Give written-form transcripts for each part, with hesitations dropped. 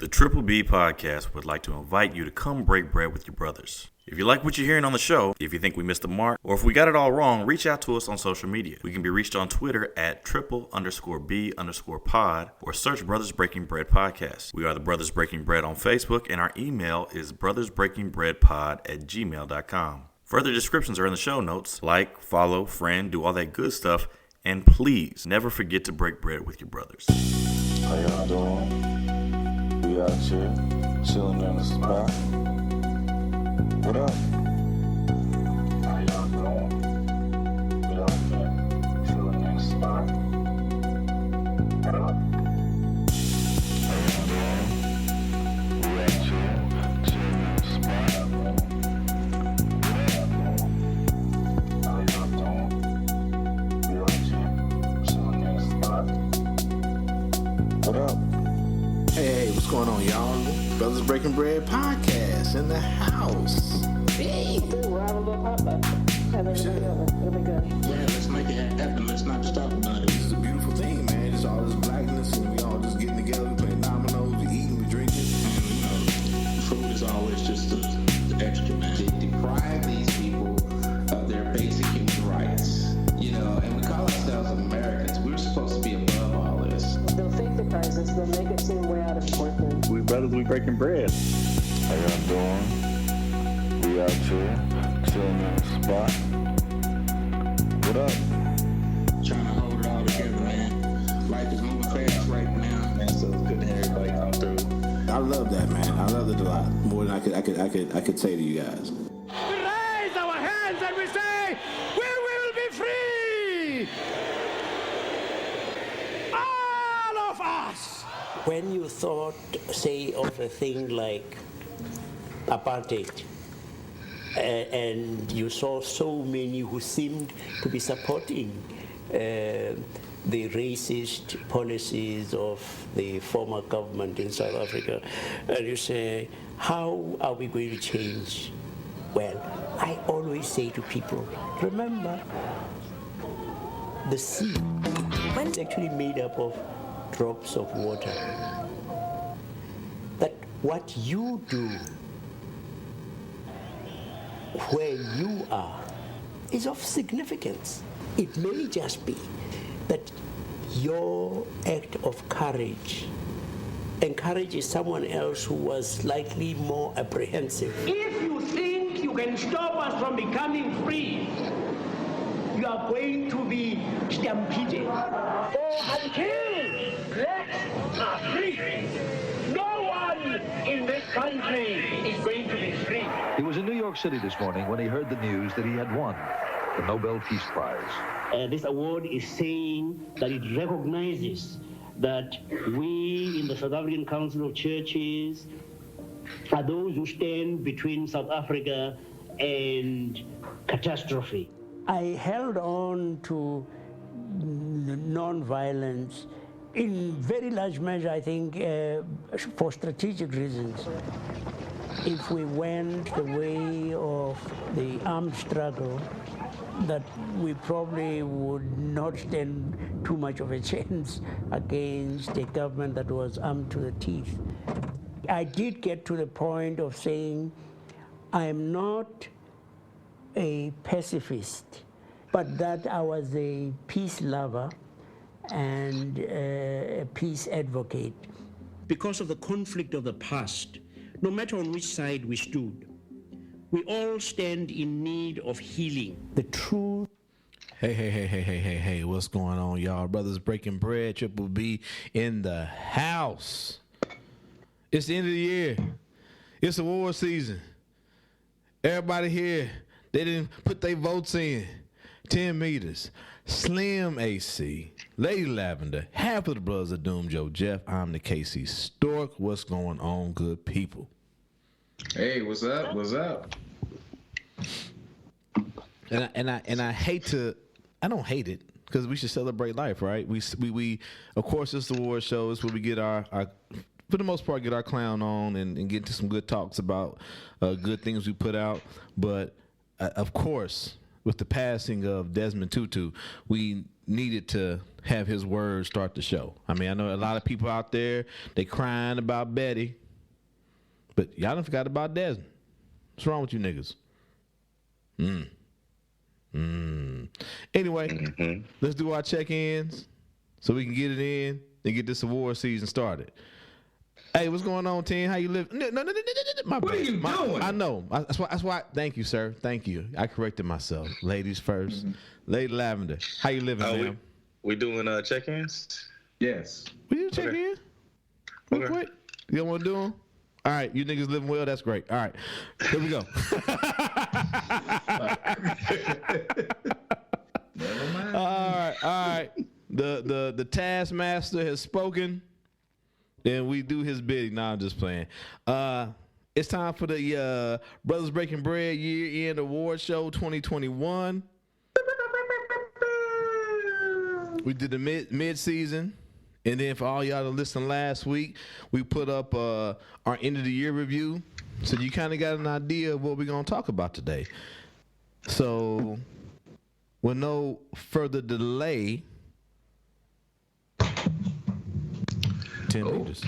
The Triple B podcast would like to invite you to come break bread with your brothers. If you like what you're hearing on the show, if you think we missed the mark, or if we got it all wrong, reach out to us on social media. We can be reached on Twitter at triple_B_pod or search Brothers Breaking Bread Podcast. We are the Brothers Breaking Bread on Facebook, and our email is brothersbreakingbreadpod@gmail.com. Further descriptions are in the show notes. Like, follow, friend, do all that good stuff, and please never forget to break bread with your brothers. How y'all doing? We out here, chilling in the spot. What up? How y'all doing? We out here, chilling in the spot. What up? How y'all doing? We out here, chilling in the spot. How y'all doing? We out here, chilling in the spot. What up? Hey, what's going on, y'all? Brothers Breaking Bread podcast in the house. Hey. We're having a little pop-up. It'll be good. Yeah, let's make it happen. Let's not just talk about it. This is a beautiful thing, man. Just all this blackness, and we all just getting together, we playing dominoes, we eating, we drinking. And, food is always just the extra, man. They deprive these people of their basic human rights. And we call ourselves Americans. We're supposed to be above all this. They'll fake the crisis. They'll make it seem way out of proportion. We brothers, we breaking bread. How y'all doing? We out here, chilling in the spot. What up? Trying to hold it all together, man. Life is moving fast right now, man. So it's good to have everybody come through. I love that, man. I love it a lot. More than I could say to you guys. We raise our hands and we say, we will be free! All of us! When you thought, say, of a thing like apartheid, and you saw so many who seemed to be supporting the racist policies of the former government in South Africa, and you say, how are we going to change? Well, I always say to people, remember, the sea is actually made up of drops of water. That what you do where you are is of significance. It may just be that your act of courage encourages someone else who was slightly more apprehensive. If you think you can stop us from becoming free, you are going to be stampeded. Until blacks are free, no one in this country is going to be free. He was in New York City this morning when he heard the news that he had won the Nobel Peace Prize. This award is saying that it recognizes that we in the South African Council of Churches are those who stand between South Africa and catastrophe. I held on to non-violence in very large measure, I think, for strategic reasons. If we went the way of the armed struggle, that we probably would not stand too much of a chance against a government that was armed to the teeth. I did get to the point of saying, I am not a pacifist, but that I was a peace lover and a peace advocate. Because of the conflict of the past, no matter on which side we stood, we all stand in need of healing. The truth. Hey, what's going on, y'all? Brothers Breaking Bread, Triple B in the house. It's the end of the year. It's award season. Everybody here, they didn't put their votes in. 10 meters. Slim AC, Lady Lavender, half of the Brothers of Doom, Joe Jeff. I'm the KC Stork. What's going on, good people? Hey, what's up? What's up? And I hate to, I don't hate it because we should celebrate life, right? We of course it's the award show. It's where we get our for the most part get our clown on and get into some good talks about good things we put out. But of course, with the passing of Desmond Tutu, we needed to have his words start the show. I mean, I know a lot of people out there, they crying about Betty, but y'all done forgot about Desmond. What's wrong with you niggas? Anyway, let's do our check-ins so we can get it in and get this award season started. Hey, what's going on, Tim? How you live? No. What are you doing? I know. That's why. Thank you, sir. Thank you. I corrected myself. Ladies first. Lady Lavender, how you living, ma'am? We doing check-ins? Yes. We do check-in? Real quick. You don't want to do them? All right, you niggas living well. That's great. All right, here we go. Never mind. All right. The taskmaster has spoken, and we do his bidding. Nah, I'm just playing. It's time for the Brothers Breaking Bread Year End Awards Show 2021. We did the mid-season. And then for all y'all that listened last week, we put up our end of the year review. So you kind of got an idea of what we're going to talk about today. So with no further delay, Tim Peters.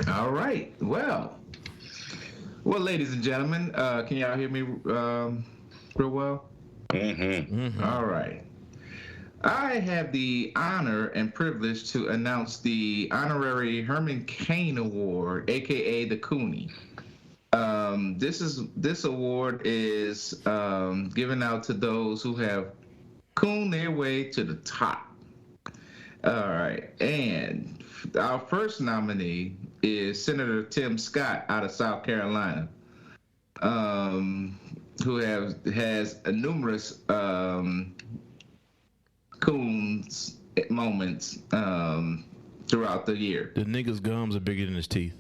All right. Well, ladies and gentlemen, can y'all hear me real well? All right. I have the honor and privilege to announce the honorary Herman Cain Award, aka the Cooney. This award is given out to those who have cooned their way to the top. All right, and our first nominee is Senator Tim Scott out of South Carolina, who has numerous coons moments throughout the year. The nigga's gums are bigger than his teeth.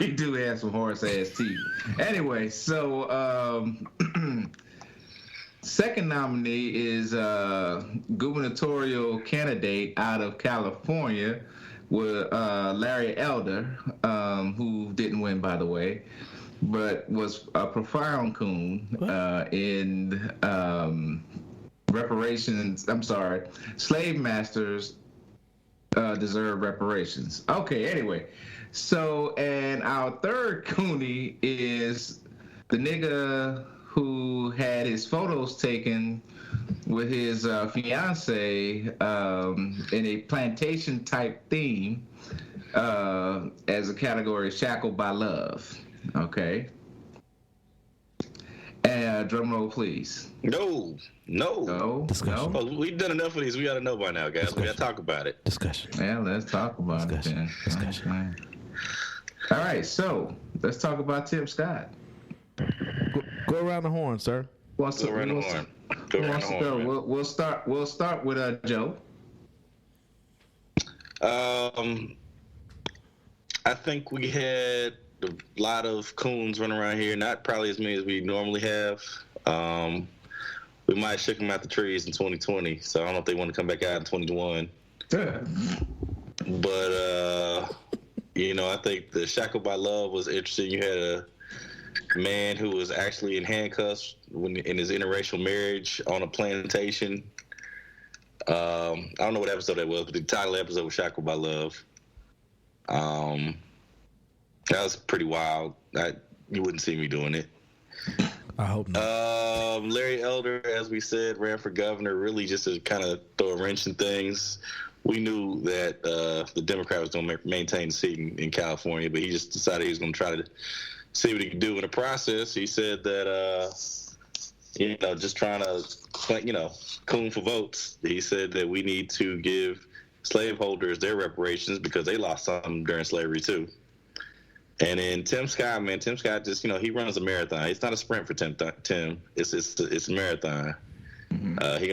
He do have some horse ass teeth. Anyway, so second nominee is gubernatorial candidate out of California with Larry Elder, who didn't win, by the way, but was a profound coon in reparations. I'm sorry, slave masters deserve reparations. Okay, anyway. So, and our third Cooney is the nigga who had his photos taken with his fiance in a plantation type theme as a category Shackled by Love. Okay. And drum roll, please. No. Discussion. Oh, we've done enough of these. We got to know by now, guys. Discussion. We got to talk about it. Discussion. Yeah, let's talk about it then. Discussion. All right, so let's talk about Tim Scott. Go around the horn, sir. Go around the horn. We'll start with Joe. I think we had a lot of coons running around here, not probably as many as we normally have. We might have shook them out the trees in 2020, so I don't know if they want to come back out in 2021. Yeah. But, I think the Shackled by Love was interesting. You had a man who was actually in handcuffs in his interracial marriage on a plantation. I don't know what episode that was, but the title of the episode was Shackled by Love. That was pretty wild. You wouldn't see me doing it. I hope not. Larry Elder, as we said, ran for governor really just to kind of throw a wrench in things. We knew that the Democrat was going to maintain the seat in California, but he just decided he was going to try to see what he could do in the process. He said that, just trying to, coon for votes. He said that we need to give slaveholders their reparations because they lost something during slavery too. And then Tim Scott just, he runs a marathon. It's not a sprint for Tim. It's a marathon. Mm-hmm. He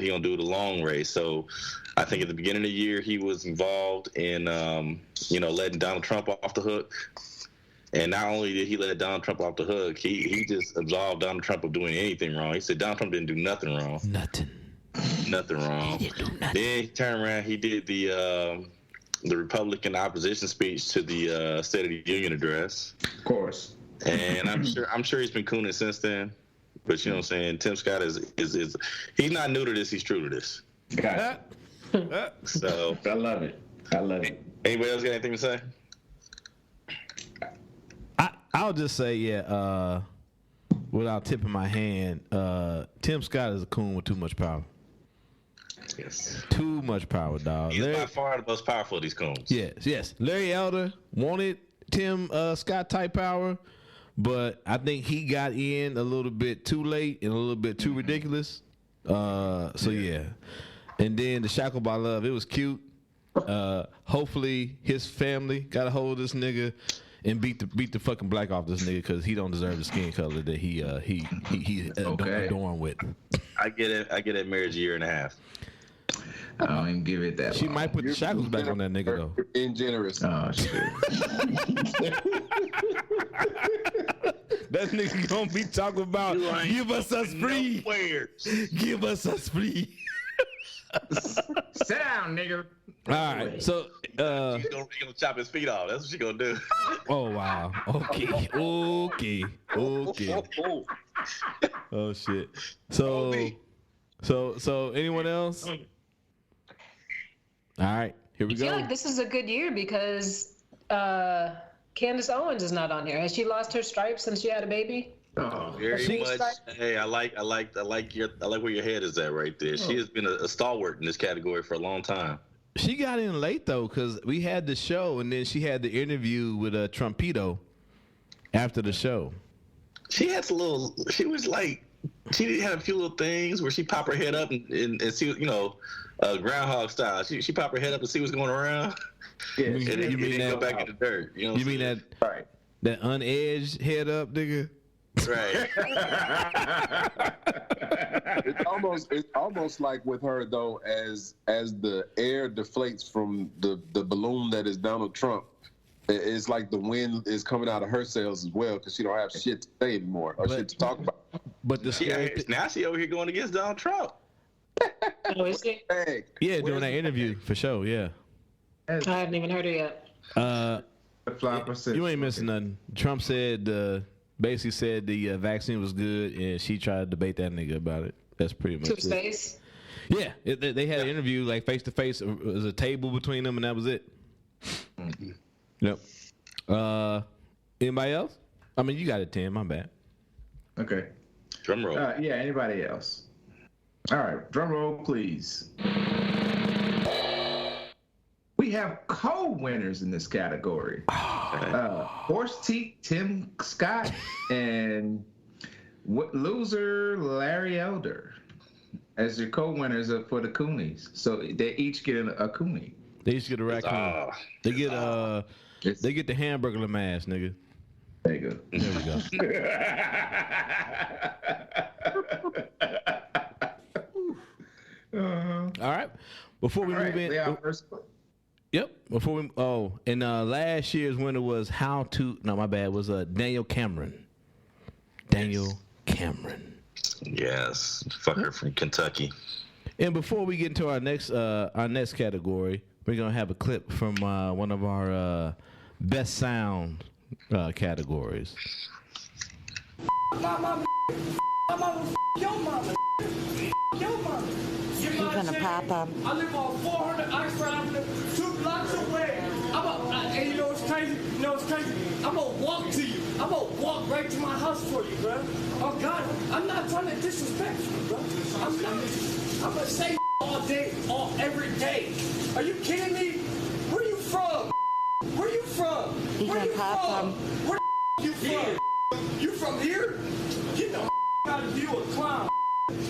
gonna do the long race. So I think at the beginning of the year he was involved in letting Donald Trump off the hook. And not only did he let Donald Trump off the hook, he just absolved Donald Trump of doing anything wrong. He said Donald Trump didn't do nothing wrong. Nothing wrong. He didn't do nothing. Then he turned around. He did the Republican opposition speech to the State of the Union address. Of course. And I'm sure he's been cooning since then. But you know what I'm saying? Tim Scott is he's not new to this, he's true to this. Got So I love it. Anybody else got anything to say? I'll just say, without tipping my hand, Tim Scott is a coon with too much power. Yes. Too much power, dog. He's by far the most powerful of these coons. Yes. Larry Elder wanted Tim Scott type power, but I think he got in a little bit too late and a little bit too ridiculous. Yeah. And then the Shackled by Love, it was cute. Hopefully his family got a hold of this nigga and beat the fucking black off this nigga because he don't deserve the skin color that he adorned with. I get it. Marriage a year and a half. I don't even give it that. She long. might put the shackles back on that nigga though. Being generous. Oh shit. That nigga gonna be talking about give us free. Give us free. Sit down, nigga. All right, so she's gonna chop his feet off. That's what she gonna do. Oh wow. Okay. Oh shit. So anyone else? All right, here we I feel go. like this is a good year because Candace Owens is not on here. Has she lost her stripes since she had a baby? Oh, very much. Hey, I like where your head is at right there. She has been a stalwart in this category for a long time. She got in late though, because we had the show and then she had the interview with Trumpito after the show. She had she had a few little things where she pop her head up and see, groundhog style. She pop her head up and see what's going around. Yeah, and then go back in the dirt. You know what you mean that right. That unedged head up, nigga? Right. It's almost like with her though, as the air deflates from the balloon that is Donald Trump, it's like the wind is coming out of her sails as well because she don't have shit to say anymore or shit to talk about. But now she over here going against Donald Trump. Oh, is she? Yeah, doing that interview for sure. Yeah. I haven't even heard her yet. You ain't missing nothing. Trump said basically said the vaccine was good, and she tried to debate that nigga about it. That's pretty much To his face? Yeah, they had an interview like face to face. There was a table between them, and that was it. Mm-hmm. Yep. Anybody else? I mean, you got it, Tim. My bad. Okay. Drum roll. Yeah. Anybody else? All right. Drum roll, please. We have co-winners in this category. Horse Teeth Tim Scott and loser Larry Elder as your co-winners for the Coonies. So they each get a Cooney. They each get a raccoon. They get the hamburger mask, nigga. There you go. There we go. All right. Before we move in. Yep. Before we and last year's winner was was Daniel Cameron. Daniel Cameron. Yes, fucker from Kentucky. And before we get into our next category, we're gonna have a clip from one of our best sound categories. My mama, your mama, your mama. You're gonna pop him. I live on 400 Oxford Avenue, 2 blocks away. And you know what's crazy? I'm gonna walk to you. I'm gonna walk right to my house for you, bro. Oh God, I'm not trying to disrespect you, bro. I'm not. I'm gonna say all day, every day. Are you kidding me? Where you from? Where you from? Where you from? Where you from? You from here? You know, you a clown.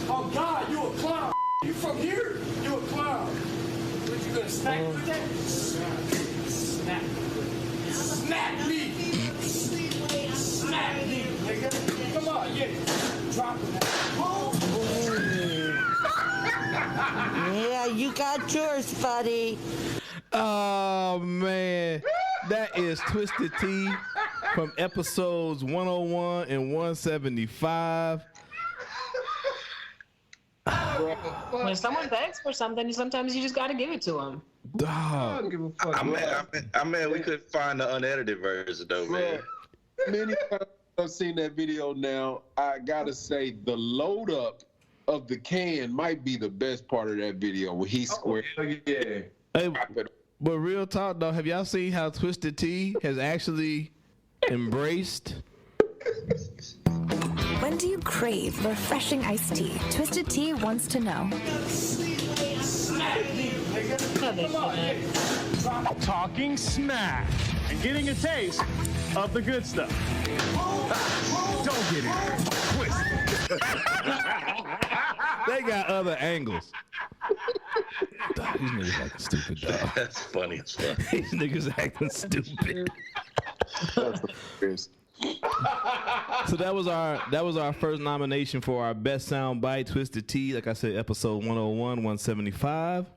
Oh God, you a clown. You from here? You a clown. What, you gonna smack with that? Smack. Smack me. Smack me, nigga. Come on, yeah. Drop it. Yeah, you got yours, buddy. Oh man, that is Twisted Tea from episodes 101 and 175. When someone begs for something, sometimes you just gotta give it to them. I'm mad we couldn't find the unedited version though, man. Many times I've seen that video now. I gotta say the load up of the can might be the best part of that video where he squared. Yeah. Hey, but real talk though, have y'all seen how Twisted Tea has actually embraced? When do you crave refreshing iced tea? Twisted Tea wants to know. Talking smack and getting a taste of the good stuff. Don't get it twisted. They got other angles. Dog, these niggas acting stupid, dog. That's funny as fuck. These niggas acting stupid. So that was our first nomination for our best soundbite, Twisted Tea. Like I said, episode 101, 175.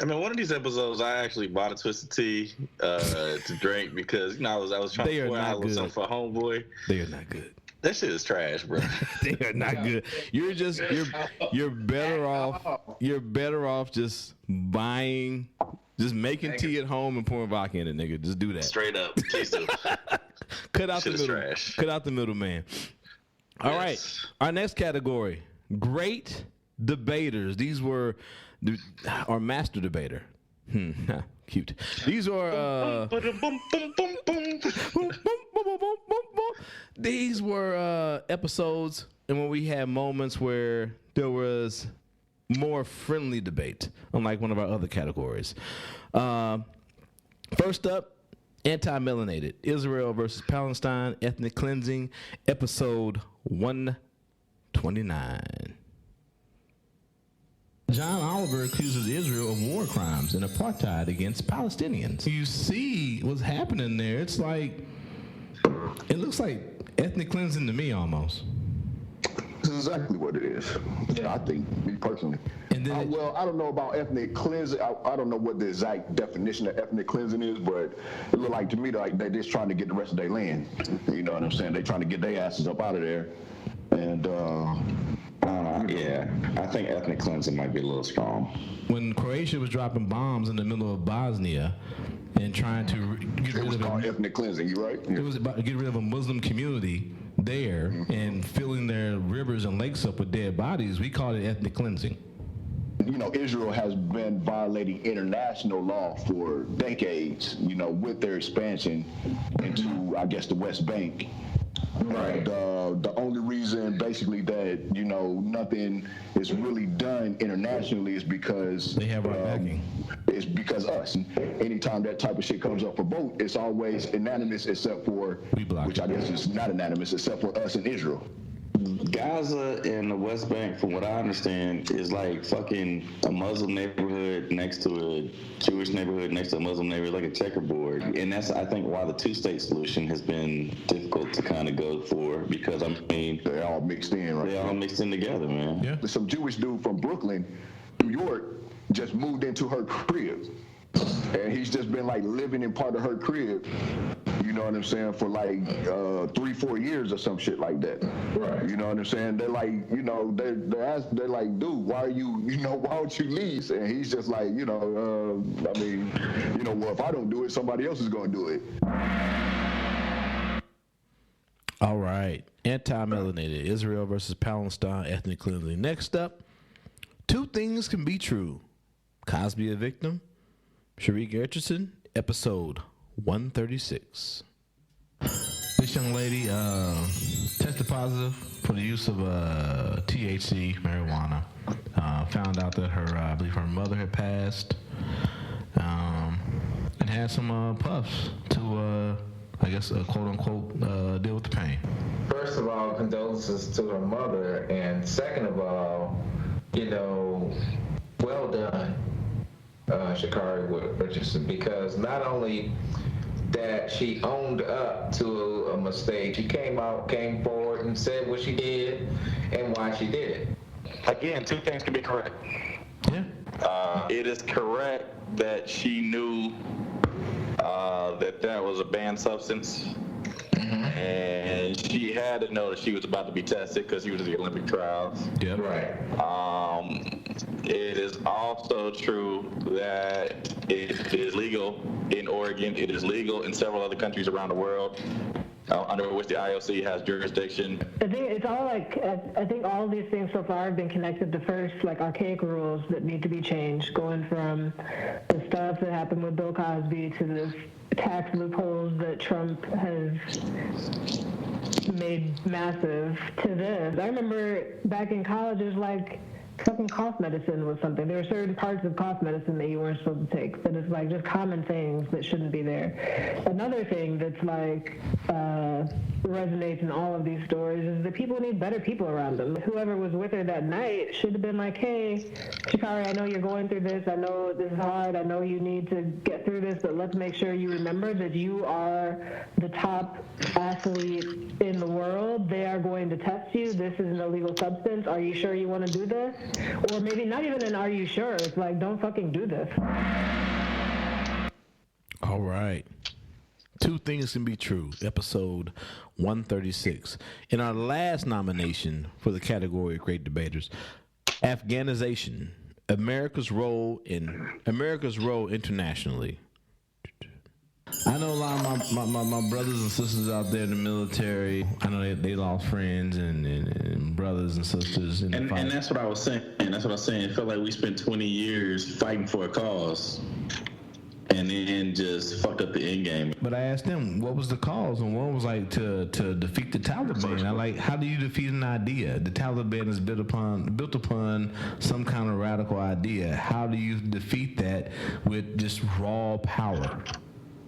I mean, one of these episodes, I actually bought a Twisted Tea to drink because I was trying to pour out something for homeboy. They are not good. That shit is trash, bro. They are not good. You're better off just buying, just making tea at home and pouring vodka in it, nigga. Just do that. Straight up, please do. Cut out the middle. Trash. Cut out the middleman. All right. Our next category: great debaters. These were our master debater. Cute. These were these were episodes and when we had moments where there was more friendly debate, unlike one of our other categories. First up, Anti-Melonated, Israel versus Palestine, ethnic cleansing, episode 129. John Oliver accuses Israel of war crimes and apartheid against Palestinians. You see what's happening there. It's like, it looks like ethnic cleansing to me almost. This is exactly what it is. I think, me personally. And then well, I don't know about ethnic cleansing. I don't know what the exact definition of ethnic cleansing is, but it looked like to me like they're just trying to get the rest of their land. You know what I'm saying? They're trying to get their asses up out of there. And yeah, I think ethnic cleansing might be a little strong. When Croatia was dropping bombs in the middle of Bosnia and trying to get rid of ethnic cleansing, you right? It was about to get rid of a Muslim community there and filling their rivers and lakes up with dead bodies. We called it ethnic cleansing. You know, Israel has been violating international law for decades, you know, with their expansion into, I guess, the West Bank. Right. And the only reason basically that, you know, nothing is really done internationally is because they have our backing. It's because us. Anytime that type of shit comes up for vote, it's always unanimous except for, which I guess is not unanimous, except for us in Israel. Gaza and the West Bank, from what I understand, is like fucking a Muslim neighborhood next to a Jewish neighborhood next to a Muslim neighborhood, like a checkerboard. And that's, I think, why the two-state solution has been difficult to kind of go for, because, I mean... They're all mixed in, right? They're all mixed in together, man. Yeah. There's some Jewish dude from Brooklyn, New York, just moved into her crib. And he's just been, like, living in part of her crib. You know what I'm saying, for like 3-4 years or some shit like that. Right. You know what I'm saying? They're like, you know, they're like, dude, why don't you leave? And he's just like, you know, I mean, you know, well, if I don't do it, somebody else is going to do it. All right. Anti-Melonated, Israel versus Palestine, ethnic cleansing. Next up, two things can be true. Cosby a victim. Richardson, episode 136. This young lady tested positive for the use of THC, marijuana. Found out that I believe her mother had passed, and had some puffs to, I guess, quote unquote, deal with the pain. First of all, condolences to her mother, and second of all, you know, well done, Sha'carri Richardson, because not only that she owned up to a mistake, she came forward and said what she did and why she did it. Again, two things can be correct. Yeah. It is correct that she knew that was a banned substance. And she had to know that she was about to be tested because she was in the Olympic trials. Yep. Right. It is also true that it is legal in Oregon. It is legal in several other countries around the world, under which the IOC has jurisdiction. I think it's all like, I think all of these things so far have been connected to first, like, archaic rules that need to be changed, going from the stuff that happened with Bill Cosby to the tax loopholes that Trump has made massive to this. I remember back in college, it was like, fucking cough medicine was something. There were certain parts of cough medicine that you weren't supposed to take, but it's like just common things that shouldn't be there. Another thing that's like resonates in all of these stories is that people need better people around them. Whoever was with her that night should have been like, hey, Sha'carri, I know you're going through this. I know this is hard. I know you need to get through this, but let's make sure you remember that you are the top athlete in the world. They are going to test you. This is an illegal substance. Are you sure you want to do this? Or maybe not even an are you sure? It's like, don't fucking do this. All right. Two Things Can Be True, episode 136. In our last nomination for the category of Great Debaters, Afghanization, America's role internationally. I know a lot of my brothers and sisters out there in the military. I know they lost friends and brothers and sisters in the fight. And that's what I was saying. It felt like we spent 20 years fighting for a cause and then just fucked up the end game. But I asked them, what was the cause? And one was like to defeat the Taliban. I like, how do you defeat an idea? The Taliban is built upon some kind of radical idea. How do you defeat that with just raw power?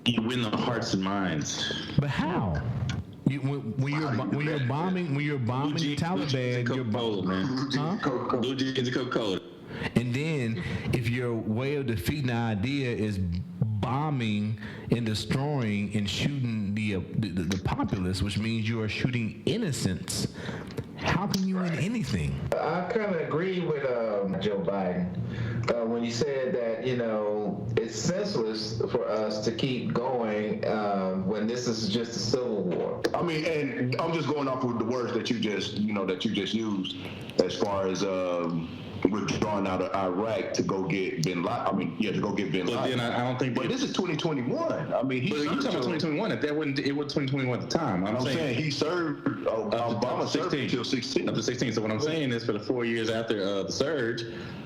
You win the hearts and minds. But how? When you're bombing the Taliban, you're bombing. Blue jeans and Coca-Cola. And then, if your way of defeating the idea is bombing and destroying and shooting the populace, which means you are shooting innocents, how can you win anything? I kind of agree with Joe Biden when he said that, you know, it's senseless for us to keep going when this is just a civil war. I mean, and I'm just going off of the words that you just used as far as withdrawing out of Iraq to go get Bin Laden. I mean, yeah, to go get Bin Laden. But then I don't think. But this is 2021. I mean, you're talking about 2021. It wasn't 2021 at the time. I'm saying he served. Obama served until 16. Up to 16. So what I'm saying is, for the 4 years after the surge,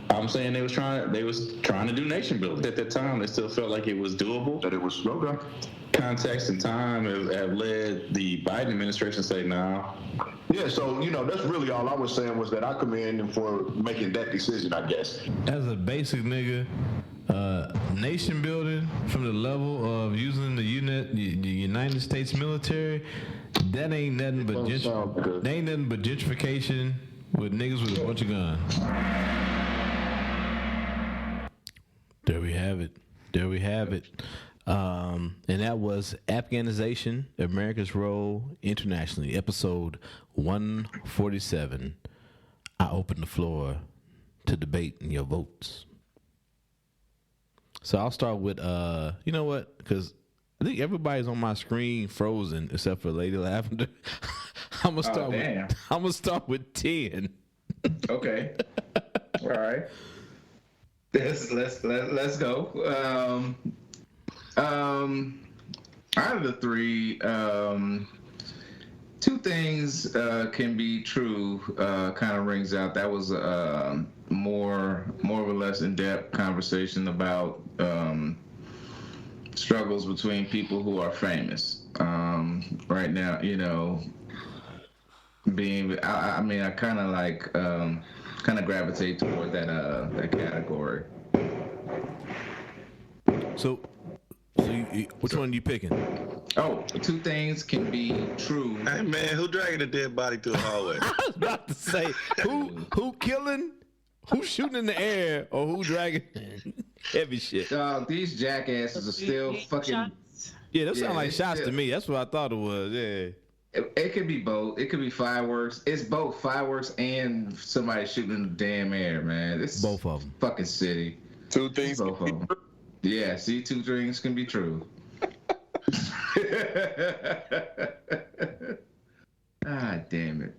I'm saying they was trying to do nation building. At that time, they still felt like it was doable. That it was okay. Context and time have led the Biden administration to say no. Yeah, so, you know, that's really all I was saying was that I commend him for making that decision, I guess. As a basic nigga, nation building from the level of using the United States military, that ain't nothing but gentrification with niggas with a bunch of guns. There we have it. And that was Afghanization, America's Role Internationally, episode 147. I open the floor to debate and your votes. So I'll start with, you know what? Because I think everybody's on my screen frozen except for Lady Lavender. I'm gonna start with 10. Okay. All right. Let's go. Out of the three, two things can be true. Kind of rings out. That was more or less in-depth conversation about struggles between people who are famous. Right now, you know, I kind of like gravitate toward that category. So which one are you picking? Oh, two things can be true. Hey man, who dragging a dead body through the hallway? I was about to say, who killing, who shooting in the air, or who dragging heavy shit? These jackasses are still fucking. Yeah, those sound like shots to me. That's what I thought it was. Yeah. It could be both. It could be fireworks. It's both fireworks and somebody shooting in the damn air, man. It's both of them. Fucking city. Two things. Both of them. Yeah, see, two things can be true. Ah, damn it.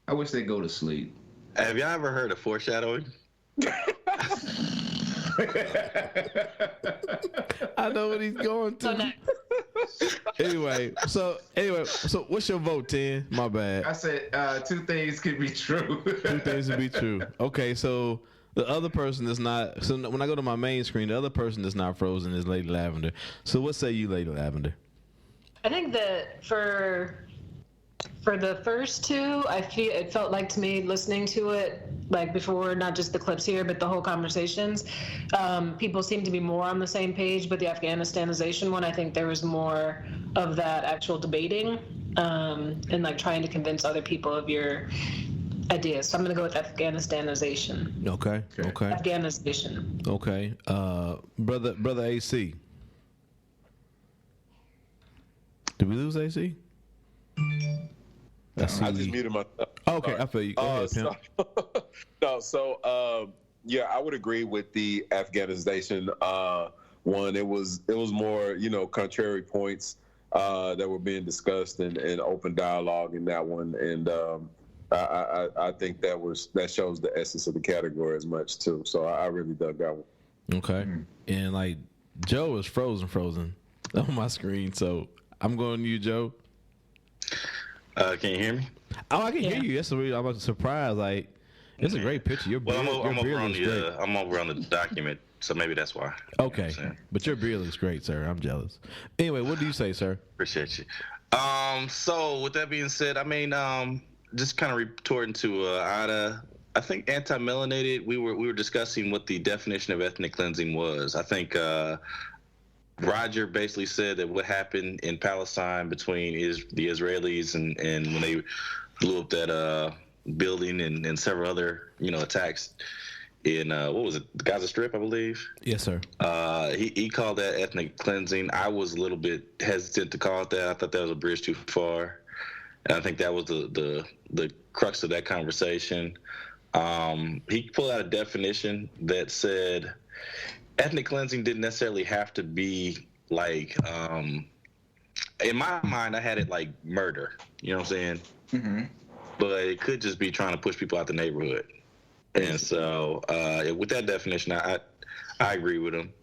I wish they'd go to sleep. Have y'all ever heard of foreshadowing? I know what he's going to. Anyway, so what's your vote, 10? My bad. I said two things could be true. Two things could be true. Okay, so the other person is not. So when I go to my main screen, the other person that's not frozen is Lady Lavender. So what say you, Lady Lavender? I think that for the first two, it felt like to me listening to it, like before, not just the clips here, but the whole conversations, people seem to be more on the same page. But the Afghanistanization one, I think there was more of that actual debating and like trying to convince other people of your ideas. So I'm going to go with Afghanistanization. Okay. Afghanization. Okay. Brother AC. Did we lose AC? I just muted myself. Okay, I feel you. Go ahead, Pimp. Yeah, I would agree with the Afghanization one. It was more, contrary points that were being discussed and open dialogue in that one, and I think that shows the essence of the category as much too. So I really dug that one. Okay, and like Joe is frozen on my screen, so I'm going to you, Joe. Can you hear me? Oh, I can hear you. That's the reason I'm surprised. Like, it's a great picture. Your beard, I'm over on the document, so maybe that's why. Okay, but your beard looks great, sir. I'm jealous. Anyway, what do you say, sir? Appreciate you. So with that being said, I mean, just kind of retorting to Ada, I think anti-melanated. We were discussing what the definition of ethnic cleansing was. I think Rodger basically said that what happened in Palestine between the Israelis and when they blew up that building and several other attacks in what was it, the Gaza Strip, I believe. Yes, sir. He called that ethnic cleansing. I was a little bit hesitant to call it that. I thought that was a bridge too far, and I think that was the crux of that conversation. He pulled out a definition that said ethnic cleansing didn't necessarily have to be like, in my mind, I had it like murder. You know what I'm saying? Mm-hmm. But it could just be trying to push people out the neighborhood. And so, with that definition, I agree with him.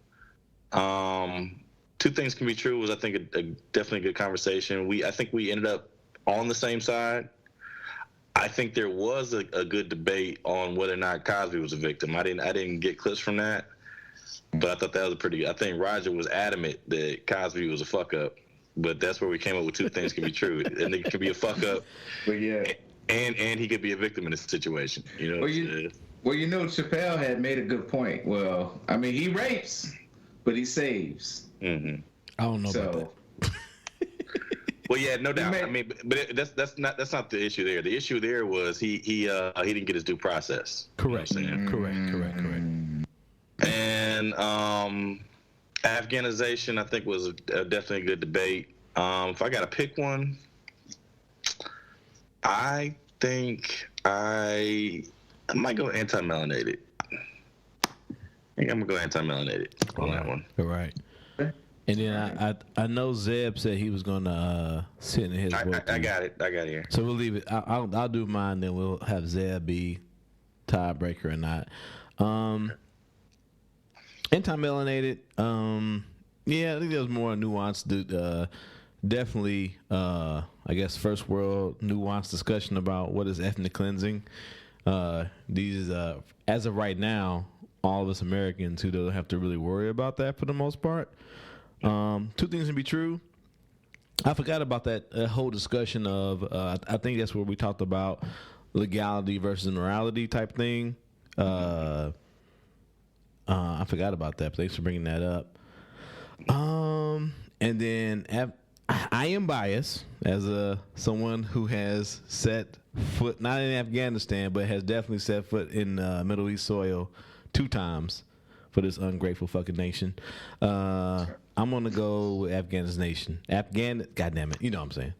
Two things can be true was I think a definitely good conversation. I think we ended up on the same side. I think there was a good debate on whether or not Cosby was a victim. I didn't get clips from that. But I thought that was I think Rodger was adamant that Cosby was a fuck up, but that's where we came up with two things can be true. And it could be a fuck up, and he could be a victim in this situation. Chappelle had made a good point. Well, I mean, he rapes, but he saves. Mm-hmm. I don't know about that. Well, yeah, no doubt. I mean, but that's not the issue there. The issue there was he didn't get his due process. Correct. You know what I'm saying? Correct. And Afghanization, I think, was definitely a good debate. If I got to pick one, I think I might go anti-melanated. I think I'm going to go anti-melanated on that one. All right. And then I know Zeb said he was going to sit in his vote. I got it here. So we'll leave it. I'll do mine, then we'll have Zeb be tiebreaker or not. Anti-melanated, yeah, I think there's more nuanced, definitely, I guess, first world nuanced discussion about what is ethnic cleansing. These, as of right now, all of us Americans who don't have to really worry about that for the most part. Two things can be true. I forgot about that whole discussion of, I think that's where we talked about legality versus morality type thing. I forgot about that. Thanks for bringing that up. And then I am biased as someone who has set foot not in Afghanistan, but has definitely set foot in Middle East soil 2 times for this ungrateful fucking nation. I'm gonna go with Afghanization. God damn it, you know what I'm saying.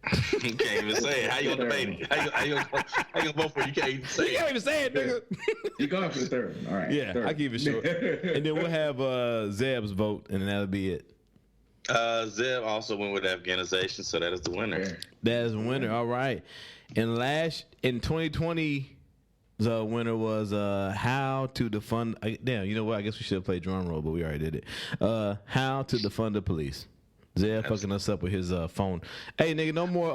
You can't even say it. How you gonna debate it? How you gonna vote for it? You can't even say it. You can't even say it, nigga. You're going for the third. All right. Yeah, third. I'll keep it short. And then we'll have Zeb's vote, and that'll be it. Zeb also went with Afghanization, so that is the winner. That is the winner. All right. And in 2020, the winner was How to Defund. Damn, you know what? I guess we should have played drum roll, but we already did it. How to Defund the Police. Zeb fucking us up with his phone. Hey, nigga, no more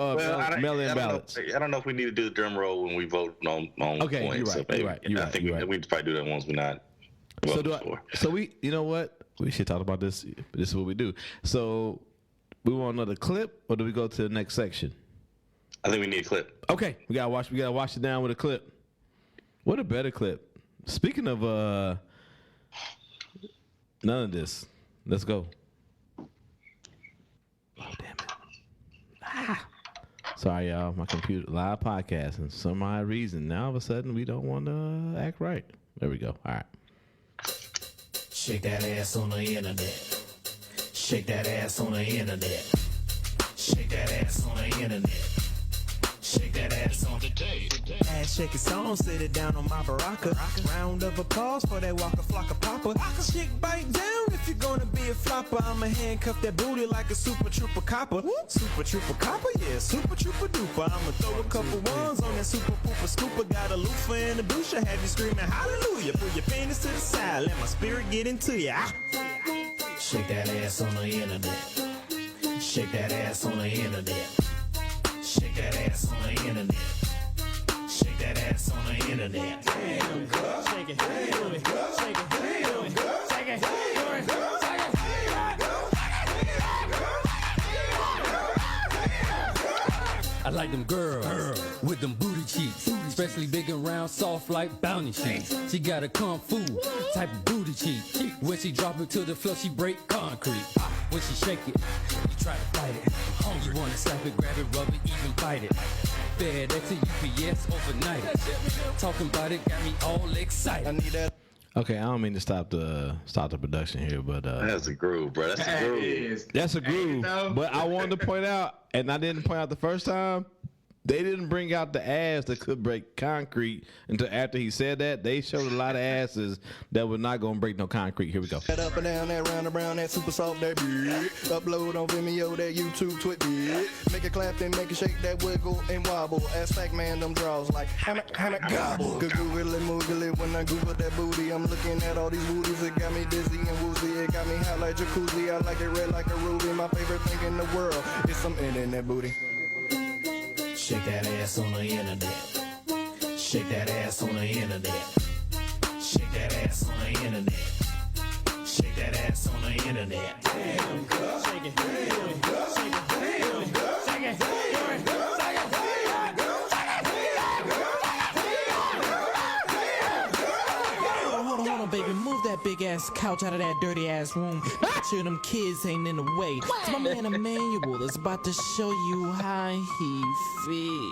mail-in ballots. I don't know if we need to do the drum roll when we vote on okay, points. You're right. So maybe, you're I think right. we probably do that once we're not. So we, you know what? We should talk about this. This is what we do. So we want another clip, or do we go to the next section? I think we need a clip. Okay, we gotta wash it down with a clip. What a better clip. Speaking of none of this, let's go. Oh damn it! Sorry, y'all. My computer live podcast, and for some odd reason, now all of a sudden we don't want to act right. There we go. All right. Shake that ass on the internet. Shake that ass on the internet. Shake that ass on the internet. Shake that ass on the tape. Ass shaking song, sit it down on my baraka. Round of applause for that waka flocka popper. Chick bite down if you're gonna be a flopper. I'ma handcuff that booty like a super trooper copper. Super trooper copper, yeah, super trooper duper. I'ma throw a couple ones on that super pooper scooper. Got a loofah and a douche, have you screaming hallelujah. Pull your penis to the side, let my spirit get into ya. Shake that ass on the internet. Shake that ass on the internet. Shake that ass on the internet. Shake that ass on the internet. Damn, girl. Shake it. Damn, girl. Shake it. Damn, girl. Shake it. Damn, girl. I like them girls with them booty cheeks, especially big and round, soft like bounty sheets. She got a kung fu type of booty cheek. When she drop it to the floor, she break concrete. When she shake it, you try to fight it. You wanna slap it, grab it, rub it, even bite it. FedEx to UPS overnight. Talking about it got me all excited. I need that. Okay, I don't mean to stop the production here, but that's a groove, bro. That's a groove. That's a groove. But I wanted to point out, and I didn't point out the first time, they didn't bring out the ass that could break concrete until after he said that. They showed a lot of asses that were not gonna break no concrete. Here we go. That up and down, that round and round, that super soft, that beat. Upload on Vimeo, that YouTube, Twit beat. Make it clap, then make it shake, that wiggle and wobble. Ass Pac-Man, them draws like hammer gobble. Good Google and Moogle it when I Google that booty. I'm looking at all these booties, it got me dizzy and woozy. It got me hot like jacuzzi, I like it red like a ruby. My favorite thing in the world is some internet booty. Shake that ass on the internet. Shake that ass on the internet. Shake that ass on the internet. Shake that ass on the internet. Damn, girl. Shake it. Damn, girl. Shake it. Damn, girl. Shake it. Damn, girl. Hold on, baby. Move that big ass couch out of that dirty ass room. Make sure them kids ain't in the way. So my man Emmanuel is about to show you how he feels.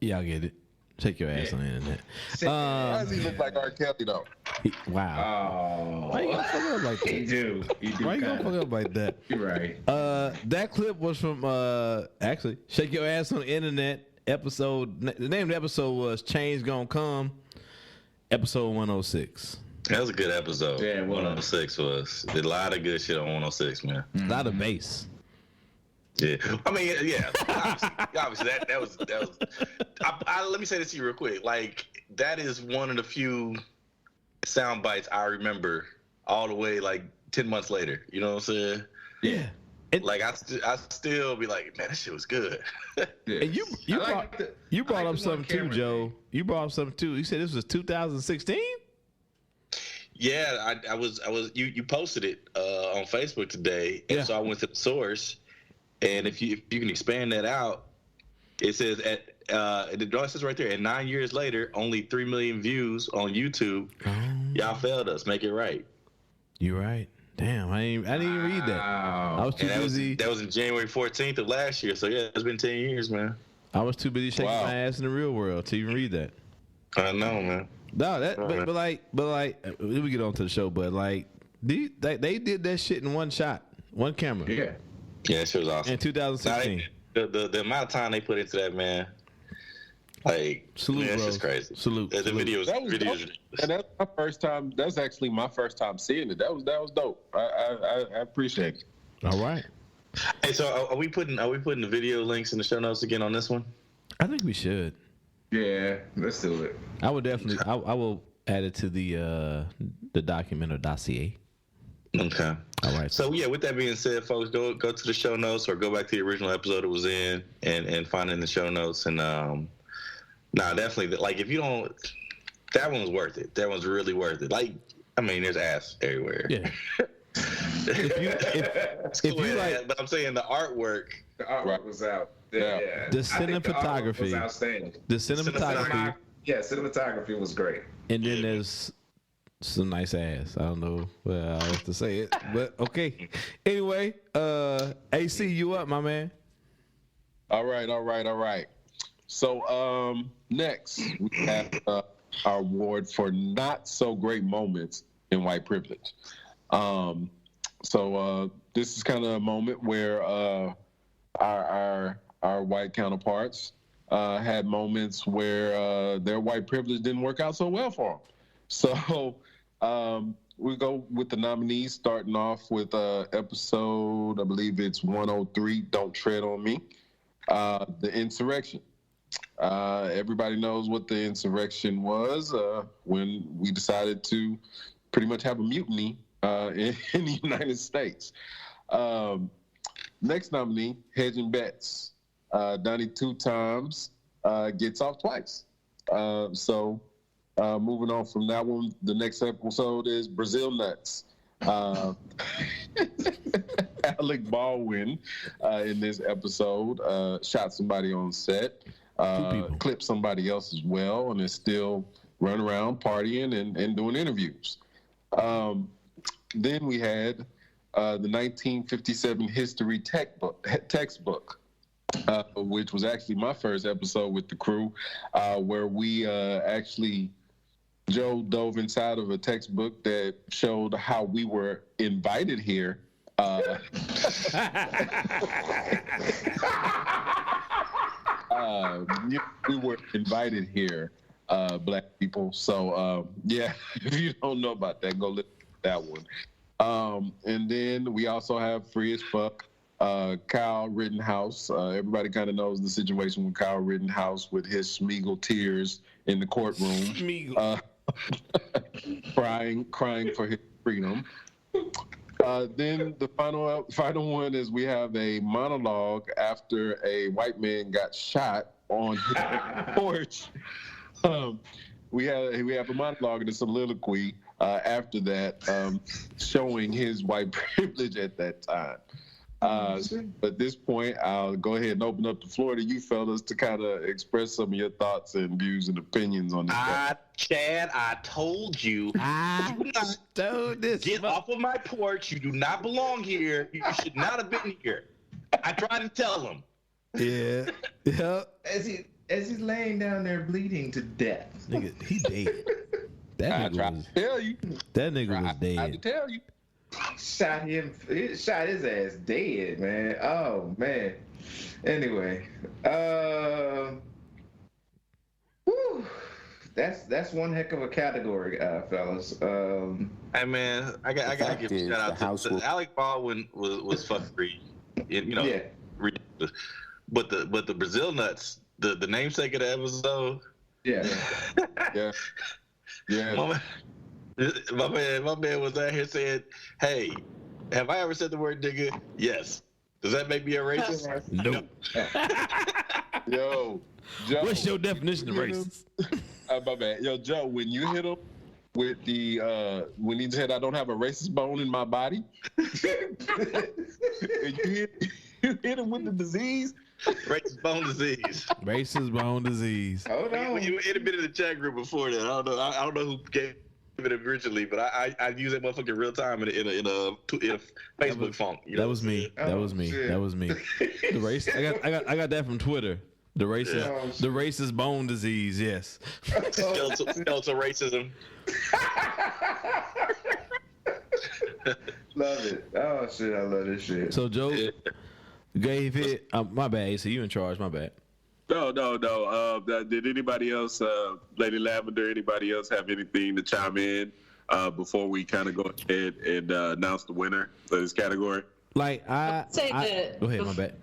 Y'all get it. Shake your ass on the internet. Why does he look like R. Kelly though? Wow. Why you gonna fuck up like that? You do. Why you gonna fuck up like that? You're right. That clip was from actually Shake Your Ass on the Internet episode. The name of the episode was Change Gonna Come, episode 106. That was a good episode. Yeah, 106 was. Did a lot of good shit on 106, man. A lot of bass. Yeah, I mean, yeah. Obviously, that was. Let me say this to you real quick. Like, that is one of the few sound bites I remember all the way, like 10 months later. You know what I'm saying? Yeah. Like I still be like, man, that shit was good. And you brought up something too, Joe. You brought up something too. You said this was 2016. Yeah, I was. You posted it on Facebook today, and so I went to the source. And if you can expand that out, it says it says right there, and 9 years later, only 3 million views on YouTube. Y'all failed us. Make it right. You're right. Damn, I didn't even read that. I was too busy. That was in January 14th of last year. So yeah, it's been 10 years, man. I was too busy shaking my ass in the real world to even read that. I know, man. No, but like, we get on to the show, but like, they did that shit in one shot, one camera. Yeah, that shit was awesome. In 2016. The amount of time they put into that, man. Like, salute, man, bro. That's just crazy. Salute. The video was and that's my first time. That's actually my first time seeing it. That was dope. I appreciate it. All right. Hey, so are we putting the video links in the show notes again on this one? I think we should. Yeah, let's do it. I would definitely. I will add it to the document or dossier. Okay. All right. So yeah, with that being said, folks, go to the show notes or go back to the original episode it was in and find it in the show notes. And definitely, like, if you don't, that one's worth it. That one's really worth it. Like, I mean, there's ass everywhere. Yeah. if you like, but I'm saying the artwork. The artwork was out. Yeah. The cinematography was outstanding. The cinematography. Yeah, cinematography was great. And then there's some nice ass. I don't know what else to say it, but okay. Anyway, AC, you up, my man? All right. So next we have our award for not so great moments in white privilege. So this is kind of a moment where our white counterparts had moments where their white privilege didn't work out so well for them. So we go with the nominees, starting off with episode, I believe it's 103, Don't Tread on Me, the insurrection. Everybody knows what the insurrection was when we decided to pretty much have a mutiny in the United States. Next nominee, Hedging Bets. Done it 2 times, gets off twice. So moving on from that one, the next episode is Brazil Nuts. Alec Baldwin in this episode shot somebody on set, clipped somebody else as well, and is still running around partying and doing interviews. Then we had the 1957 history textbook, which was actually my first episode with the crew, where we Joe dove inside of a textbook that showed how we were invited here. We were invited here, black people. So, yeah, if you don't know about that, go look at that one. And then we also have Free as Fuck, Kyle Rittenhouse. Everybody kind of knows the situation with Kyle Rittenhouse with his Smeagol tears in the courtroom. Crying for his freedom. Then the final one is we have a monologue after a white man got shot on his porch. We have a monologue and a soliloquy after that, showing his white privilege at that time. At this point, I'll go ahead and open up the floor to you fellas to kind of express some of your thoughts and views and opinions on this. Chad, I told you. Get off of my porch. You do not belong here. You should not have been here. I tried to tell him. Yeah. As he's laying down there bleeding to death. Nigga, he dead. That nigga was dead. I had to tell you. Shot his ass dead, man. Oh man. Anyway, that's one heck of a category, fellas. Hey man, I got to give a shout out to Alec Baldwin was fucking free, ridiculous. But the Brazil Nuts, the namesake of the episode. Yeah. Yeah. My man was out here saying, "Hey, have I ever said the word nigga? Yes. Does that make me a racist? Nope. Yo, Joe, what's your definition of racist? My bad. Yo, Joe, when you hit him with the when he said I don't have a racist bone in my body, you hit him with the disease. Racist bone disease. Racist bone disease. Hold on. You had been in the chat group before that. I don't know who gave it originally, but I use that motherfucker real time in a Facebook font. That was me. That was me. The race. I got that from Twitter. The racist bone disease, yes. Skeletal racism. Love it. Oh shit, I love this shit. So Joe gave it. My bad. So you in charge? My bad. No. Did anybody else, Lady Lavender? Anybody else have anything to chime in before we kind of go ahead and announce the winner for this category? Like go ahead. My bad.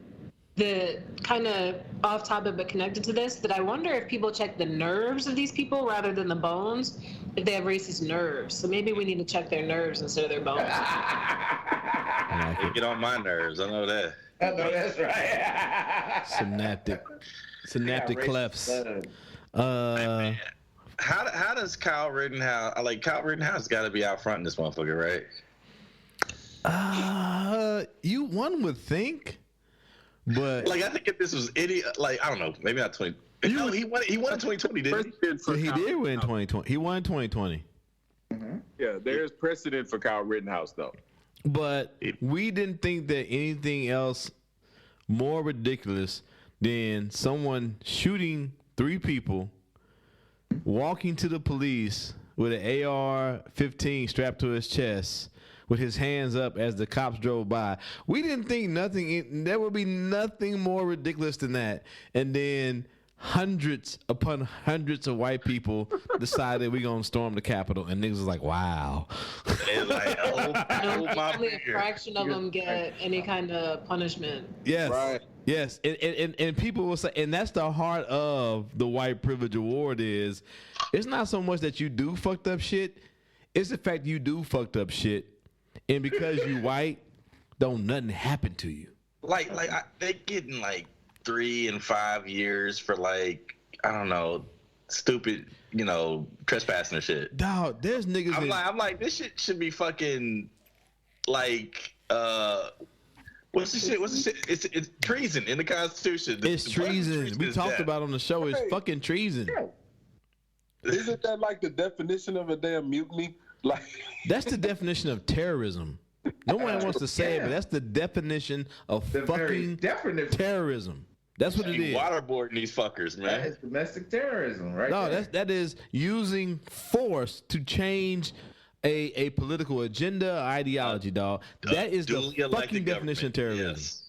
The kind of off topic but connected to this, that I wonder if people check the nerves of these people rather than the bones, if they have racist nerves. So maybe we need to check their nerves instead of their bones. They get on my nerves. I know that. I know that's right. Synaptic clefts. How does Kyle Rittenhouse? Kyle Rittenhouse got to be out front in this motherfucker, right? One would think. But I think if this was I don't know, maybe not 20. No, he won in 2020, didn't he? So he did win 2020. He won 2020. Mm-hmm. Yeah, there's precedent for Kyle Rittenhouse though. But we didn't think that anything else more ridiculous than someone shooting 3 people, walking to the police with an AR-15 strapped to his chest, with his hands up as the cops drove by. We didn't think there would be nothing more ridiculous than that. And then hundreds upon hundreds of white people decided we're going to storm the Capitol. And niggas was like, wow. Only a fraction of them get any kind of punishment. Yes. Right. Yes. And people will say, and that's the heart of the white privilege award is, it's not so much that you do fucked up shit. It's the fact you do fucked up shit. And because you white, don't nothing happen to you. They getting 3 and 5 years for I don't know, stupid, trespassing or shit. Dog, there's niggas. I'm like, this shit should be fucking what's the shit? It's treason in the Constitution. It's treason. We talked about on the show. It's fucking treason. Isn't that the definition of a damn mutiny? That's the definition of terrorism. No one wants to say it, but that's the definition of fucking terrorism. That's what it is. Waterboarding these fuckers, man. That is domestic terrorism, right? No, that is using force to change a political agenda, ideology, dog. That is the fucking definition of terrorism. Yes.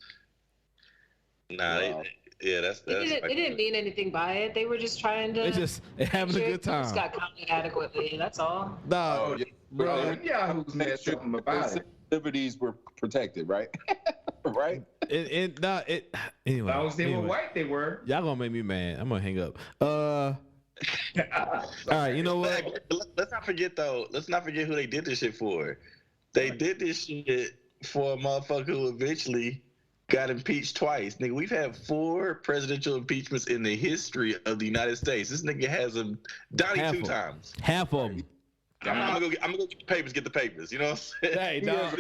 Nah, that's They didn't mean anything by it. They were just trying to. They having a good time. Just got counted adequately. That's all. No, bro. Yahoo's made something about it. Liberties were protected, right? Right. Anyway. As long as they were white, they were. Y'all gonna make me mad. I'm gonna hang up. All right, you know what? Let's not forget who they did this shit for. They did this shit for a motherfucker who eventually got impeached twice. Nigga, we've had 4 presidential impeachments in the history of the United States. This nigga has them Donnie 2 times. Half of them. I'm gonna go get the papers. You know what I'm saying? Hey, dog.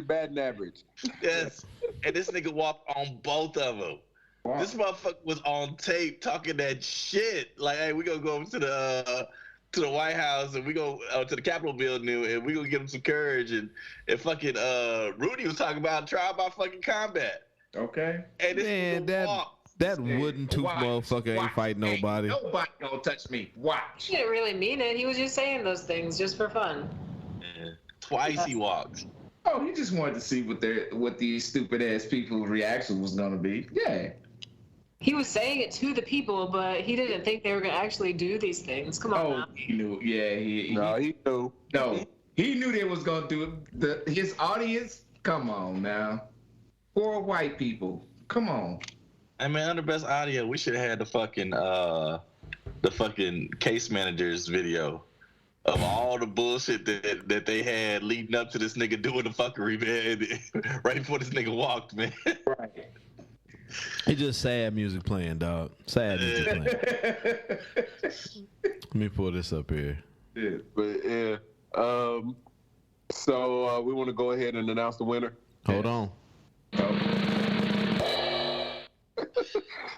Batting average. Yes. And this nigga walked on both of them. Wow. This motherfucker was on tape talking that shit. Hey, we gonna go over to the White House and we go to the Capitol building and we gonna give him some courage and fucking Rudy was talking about trial by fucking combat. Okay. And this that wooden tooth motherfucker ain't fighting nobody. Nobody gonna touch me. Watch. He didn't really mean it. He was just saying those things just for fun. Yeah. Twice he walked. Oh, he just wanted to see what these stupid ass people's reaction was gonna be. Yeah. He was saying it to the people, but he didn't think they were gonna actually do these things. Come on. Oh, he knew. Yeah, he knew. No, he knew they was gonna do it. His audience. Come on now. 4 white people. Come on. I mean, on the best audio, we should have had the fucking case manager's video of all the bullshit that they had leading up to this nigga doing the fuckery, man. Right before this nigga walked, man. Right. It's just sad music playing, dog. Sad music playing. Let me pull this up here. Yeah, but yeah. So we want to go ahead and announce the winner. Hold on.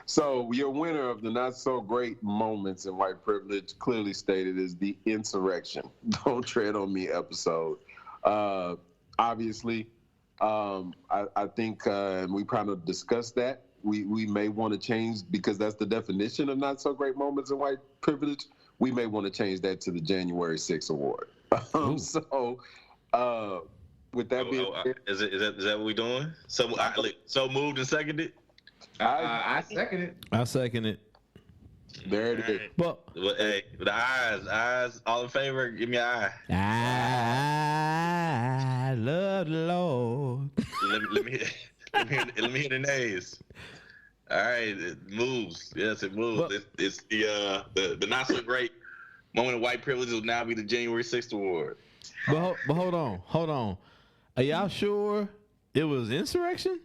So your winner of the not so great moments in white privilege, clearly stated, is the insurrection. Don't tread on me episode. Obviously, I think we kind of discussed that we may want to change, because that's the definition of not so great moments in white privilege. We may want to change that to the January 6th award. With that being said, is that what we doing? So moved and seconded. I second it. I second it. There it is. Well, hey, the eyes, all in favor? Give me an eye. I love the Lord. Let me hear the nays. All right, it moves. Yes, it moves. Well, it's the not so great moment of white privilege will now be the January 6th award. But hold on. Are y'all sure it was insurrection?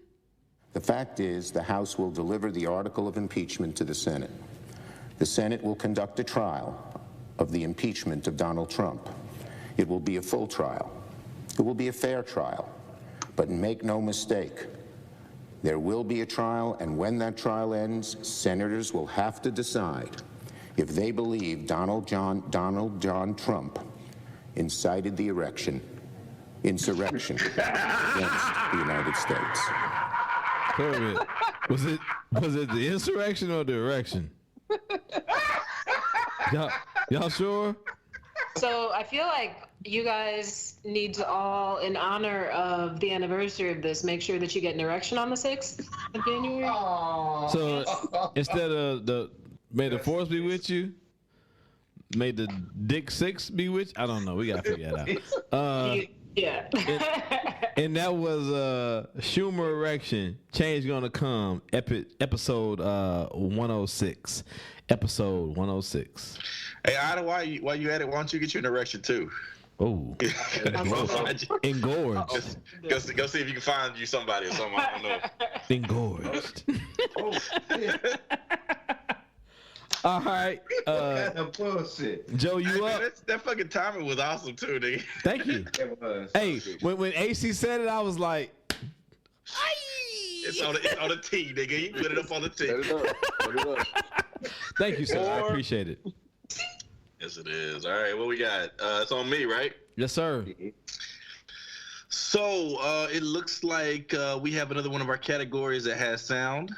The fact is, the House will deliver the article of impeachment to the Senate. The Senate will conduct a trial of the impeachment of Donald Trump. It will be a full trial. It will be a fair trial. But make no mistake, there will be a trial, and when that trial ends, senators will have to decide if they believe Donald John Trump incited the insurrection against the United States. Wait a minute. Was it the insurrection or the erection? Y'all sure? So I feel like you guys need to all, in honor of the anniversary of this, make sure that you get an erection on the 6th of January. So instead of may the force be with you, may the dick 6 be with you? I don't know. We gotta figure that out. Yeah. And that was Schumer erection. Change gonna come. Episode 106. Episode 106. Hey, Ida, while you at it, why don't you get you an erection too? Oh, engorged. Go see if you can find you somebody or something. I don't know. Engorged. All right. What kind of bullshit? Joe, you up? That fucking timer was awesome too, nigga. Thank you. It was. Hey, when AC said it, I was like, it's on the T, nigga. You put it up on the T. Put it up. Thank you, sir. I appreciate it. Yes, it is. All right, what we got? It's on me, right? Yes, sir. So it looks like we have another one of our categories that has sound,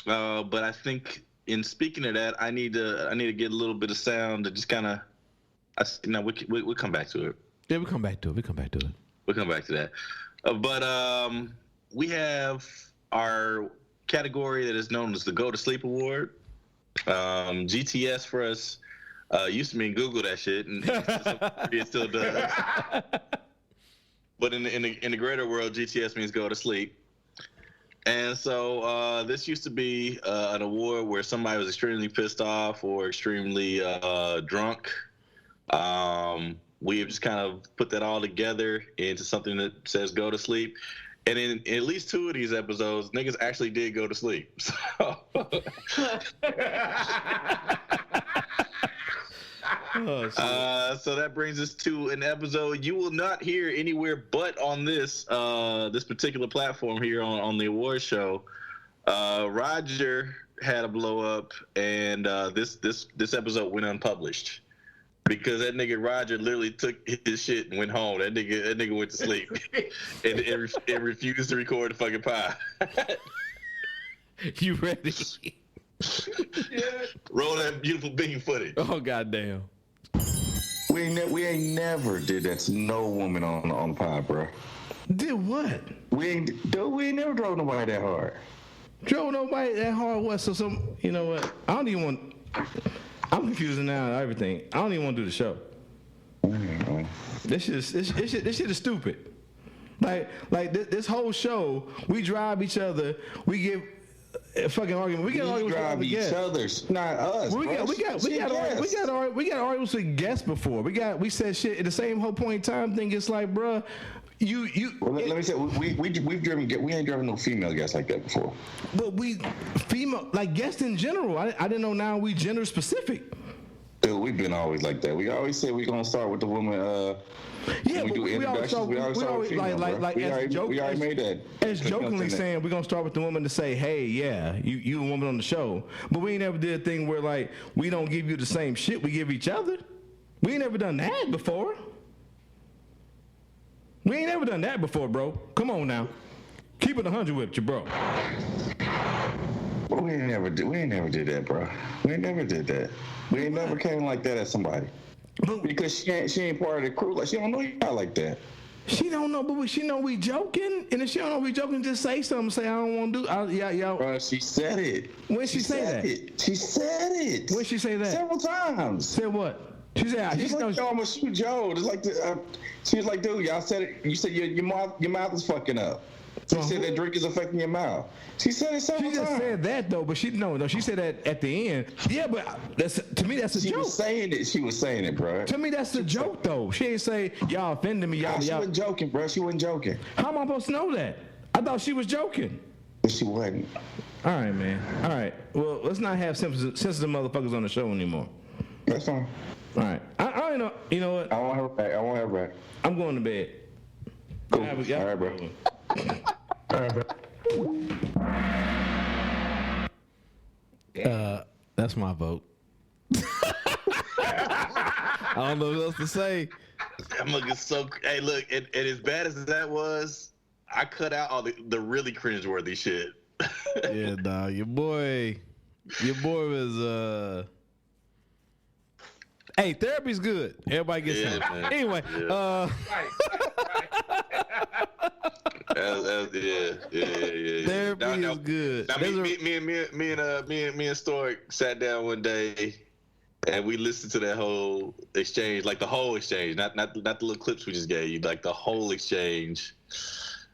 but I think in speaking of that, I need to get a little bit of sound to just kind of. We'll come back to it. Yeah, we'll come back to it. We'll come back to that. But we have our category that is known as the Go to Sleep Award. GTS for us used to mean Google that shit, and it still does. But in the greater world, GTS means go to sleep. And so this used to be an award where somebody was extremely pissed off or extremely drunk. We have just kind of put that all together into something that says go to sleep. And in at least 2 of these episodes, niggas actually did go to sleep. So, so that brings us to an episode you will not hear anywhere but on this particular platform here on the award show. Rodger had a blow up, and this episode went unpublished because that nigga Rodger literally took his shit and went home. That nigga went to sleep and refused to record the fucking pod. You ready? Roll that beautiful bean footage. Oh goddamn. We ain't never did that to no woman on pod, bro. Did what? We ain't never drove nobody that hard. Drove nobody that hard? What? So you know what? I don't even want. I'm confusing now and everything. I don't even want to do the show. Mm-hmm. This shit is stupid. Like this whole show, we drive each other. We get a fucking argument. We get arguments drive with each other's, not us. We got arguments with guests before. We said shit at the same whole point in time thing. It's like, bruh, Well, let me say, we've driven. We ain't driven no female guests like that before. But female like guests in general. I didn't know now we gender specific. Dude, we've been always like that. We always say we're gonna start with the woman. Yeah, we do introductions. We always start with female, we already made that. As jokingly saying, we're gonna start with the woman to say, hey, yeah, you a woman on the show. But we ain't never did a thing where like we don't give you the same shit we give each other. We ain't never done that before. We ain't never done that before, bro. Come on now. Keep it 100 with you, bro. We ain't never did that, bro. We ain't never did that. We ain't never came like that at somebody. Because she ain't part of the crew. Like, she don't know y'all like that. She don't know, but she know we joking. And if she don't know we joking, just say something. Say, I don't want to do. Y'all. Bro, she said it. When she say that? She said it. When she say that? Several times. Said what? She said, she's like, yo, I'm gonna shoot Joe. It's like, she was like, dude, y'all said it. You said your mouth is fucking up. She said that drink is affecting your mouth. She said it several times. She just said that though, but she said that at the end. Yeah, but to me that's a joke. She was saying it, bro. To me that's a joke though. She ain't say y'all offended me. Y'all. She wasn't joking, bro. She wasn't joking. How am I supposed to know that? I thought she was joking. But she wasn't. All right, man. All right. Well, let's not have sensitive motherfuckers on the show anymore. That's fine. All right. I know. You know what? I want her back. I'm going to bed. Cool. All right, bro. All right, bro. That's my vote. I don't know what else to say. I'm looking so. Hey, look, and as bad as that was, I cut out all the really cringeworthy shit. Yeah, dog. Your boy was. Hey, therapy's good. Everybody gets something. Anyway, yeah. Therapy is good. Now, me and Stork sat down one day, and we listened to that whole exchange, like the whole exchange, not the little clips we just gave you, like the whole exchange.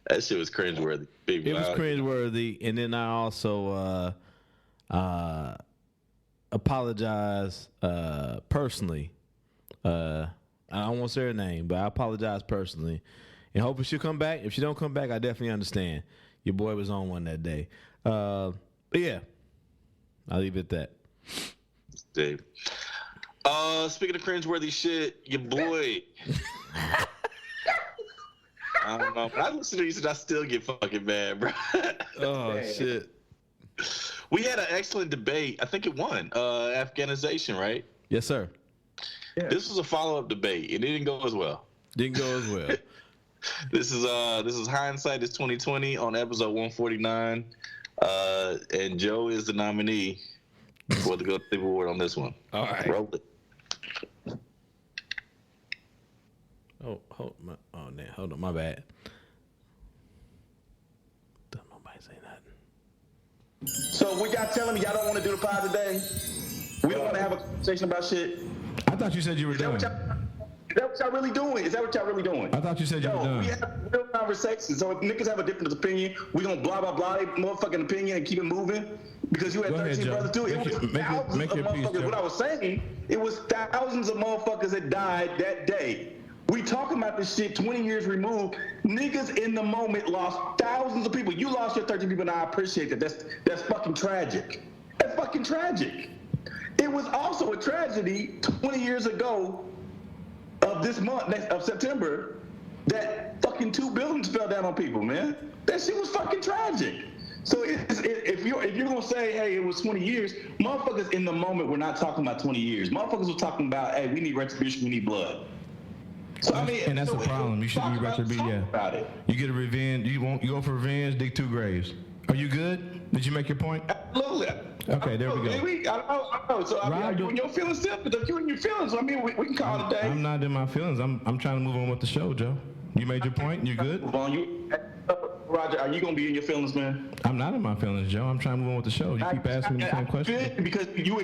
That shit was cringeworthy. It was cringeworthy, and then I also apologize personally. I don't want to say her name, but I apologize personally. And hoping she'll come back. If she don't come back, I definitely understand. Your boy was on one that day. But yeah, I'll leave it at that. Dave. Speaking of cringeworthy shit, your boy. I don't know. But I listen to these and I still get fucking mad, bro. Oh, shit. We had an excellent debate. I think it won. Afghanization, right? Yes, sir. Yeah. This was a follow-up debate, and it didn't go as well. Didn't go as well. This is hindsight is 2020 on episode 149, and Joe is the nominee for the Good Sleep Award on this one. All right. Roll it. Hold on, my bad. Don't nobody say nothing. So what y'all telling me y'all don't want to do the pod today? We don't want to have a conversation about shit? I thought you said you were done. Is that what y'all really doing? Is that what y'all really doing? I thought you said you were done. We have real conversations. So if niggas have a different opinion, we gonna blah, blah, blah, their motherfucking opinion and keep it moving? Because you had 13 brothers too. It was thousands of motherfuckers. What I was saying, it was thousands of motherfuckers that died that day. We talking about this shit 20 years removed. Niggas in the moment lost thousands of people. You lost your 13 people, and I appreciate that. That's fucking tragic. That's fucking tragic. It was also a tragedy 20 years ago of this month, of September, that fucking 2 buildings fell down on people, man. That shit was fucking tragic. So if you're gonna say, hey, it was 20 years, motherfuckers in the moment were not talking about 20 years. Motherfuckers were talking about, hey, we need retribution, we need blood. So I mean, and that's the problem. You should be retribution. Yeah. You get a revenge. You go for revenge. Dig 2 graves. Are you good? Did you make your point? Absolutely. Okay, there we go. I know. So are you in your feelings still? If you in your feelings, I mean, we can call it a day. I'm not in my feelings. I'm trying to move on with the show, Joe. You made your point. You good? Move on. Rodger, are you gonna be in your feelings, man? I'm not in my feelings, Joe. I'm trying to move on with the show. You keep asking me the same question. Because you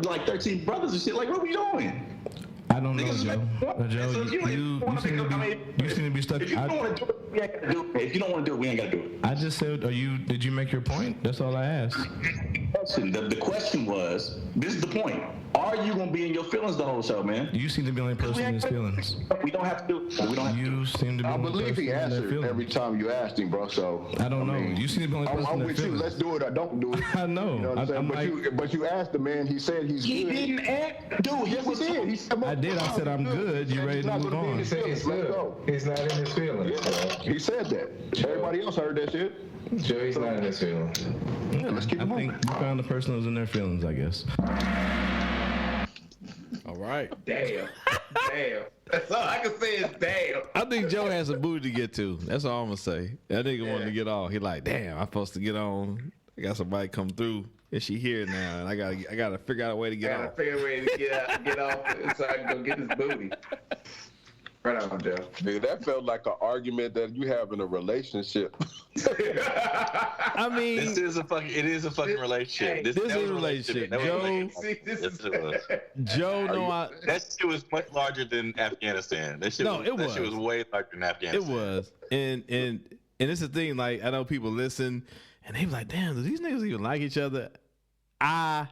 like 13 brothers and shit. Like, what were you doing? I don't know, Joe. Joe, you seem to be stuck. If you don't want to do it, we ain't got to do it. If you don't want to do it, we ain't got to do it. I just said, did you make your point? That's all I asked. The question was, this is the point. Are you going to be in your feelings the whole show, man? You seem to be the only person in his feelings. We don't have to do it. We don't have you seem to be I believe he answered every time you asked him, bro. So I don't know. You seem to be the only person I'm in with feelings. you. Let's do it or don't do it. I know. You know what I'm saying? But you asked the man. He said he's good. He didn't ask. Dude, yes, he did. He said, I did. I said I'm good. You ready to move on? He said he's good. He's not in his feelings. He said that. Everybody else heard that shit. Joe, he's not in his feelings. Yeah, let's keep it moving. I think you found the person who's in their feelings, I guess. All right. Damn. That's all I can say is damn. I think Joe has a booty to get to. That's all I'm gonna say. That nigga wanted to get off. He like, damn, I'm supposed to get on. I got somebody come through, and she here now, and I gotta figure out a way to get off. Figure a way to get off so I can go get this booty. Right on, Joe. Dude, that felt like an argument that you have in a relationship. I mean, it is a fucking relationship. This is a relationship. Joe, that shit was much larger than Afghanistan. That shit was way larger than Afghanistan. It was, and it's the thing. Like, I know people listen, and they be like, "Damn, do these niggas even like each other?" I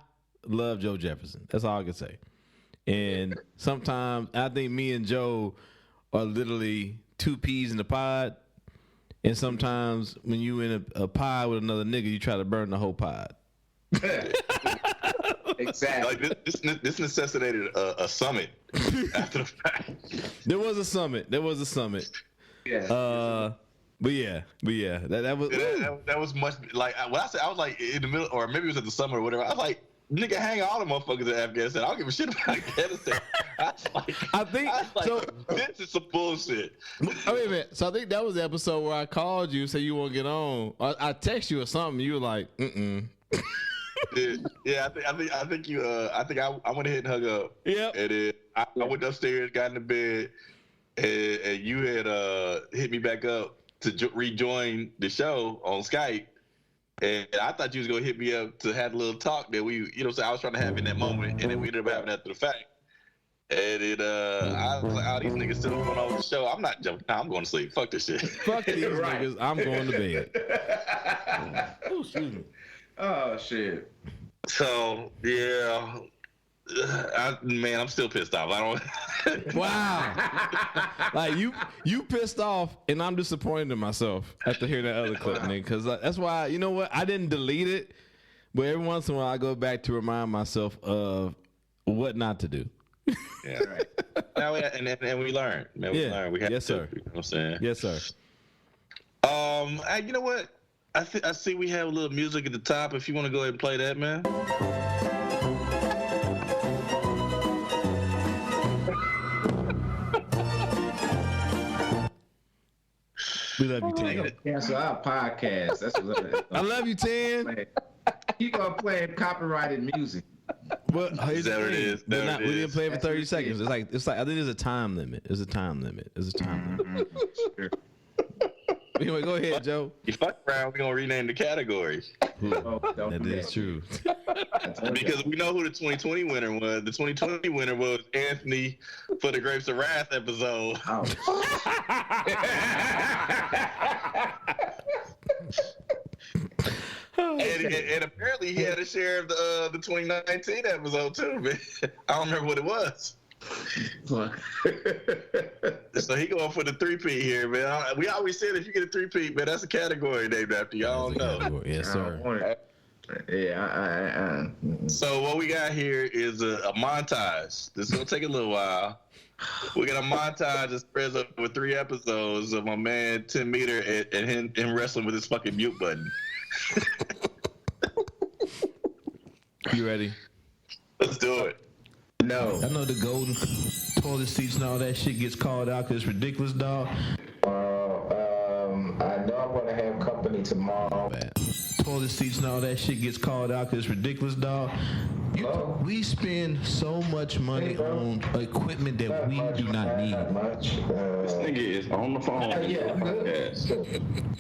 love Joe Jefferson. That's all I can say. And sometimes I think me and Joe are literally two peas in the pod. And sometimes when you in a pod with another nigga, you try to burn the whole pod. Exactly. Like this necessitated a summit after the fact. There was a summit. Yeah. But yeah, that was much like when I said I was like in the middle, or maybe it was at the summer or whatever. I was like, nigga, hang all the motherfuckers in Afghanistan. I don't give a shit about Afghanistan. I think this is some bullshit. Oh, wait a minute. So I think that was the episode where I called you, say you want to get on. I text you or something. You were like, Yeah, I think I went ahead and hung up. Yeah. And then I went upstairs, got in the bed, and you had hit me back up to rejoin the show on Skype. And I thought you was gonna hit me up to have a little talk that we, I was trying to have in that moment, and then we ended up having after the fact. And it, I was like, these niggas still going on with the show. I'm not jumping. Nah, I'm going to sleep. Fuck this shit. Fuck these niggas. I'm going to bed. Oh, excuse me. Oh, shit. So, yeah. Man, I'm still pissed off. I don't. Wow. Like you pissed off, and I'm disappointed in myself after hearing that other clip, nigga. Because that's why, you know what? I didn't delete it, but every once in a while I go back to remind myself of what not to do. Yeah, right. and we learn. Man, we learn. We have yes, to. sir. You know what I'm saying? Yes, sir. You know what? I see we have a little music at the top. If you want to go ahead and play that, man. We love you, Tan. Cancel our podcast. That's what I love you, Tan. Keep on playing copyrighted music. Well, is that what it is? We didn't play it for 30 seconds. It's like I think there's a time limit. There's a time limit. Anyway, go ahead, Joe. You fuck around, we're gonna rename the categories. That is true. Because we know who the 2020 winner was. The 2020 winner was Anthony for the Grapes of Wrath episode. And apparently he had a share of the 2019 episode too, man. I don't remember what it was. So he going for the 3-peat here, man. We always said if you get a 3-peat, man, that's a category named after you. I don't know. Yes, sir. Yeah. So what we got here is a montage. This is gonna take a little while. We got a montage that spreads over 3 episodes of my man 10 Meter and him wrestling with his fucking mute button. You ready? Let's do it. No. I know the golden toilet seats and all that shit gets called out because it's ridiculous, dog. I know I'm going to have company tomorrow. Toilet seats and all that shit gets called out because it's ridiculous, dog. We spend so much money on equipment that we do not need. This nigga is on the phone.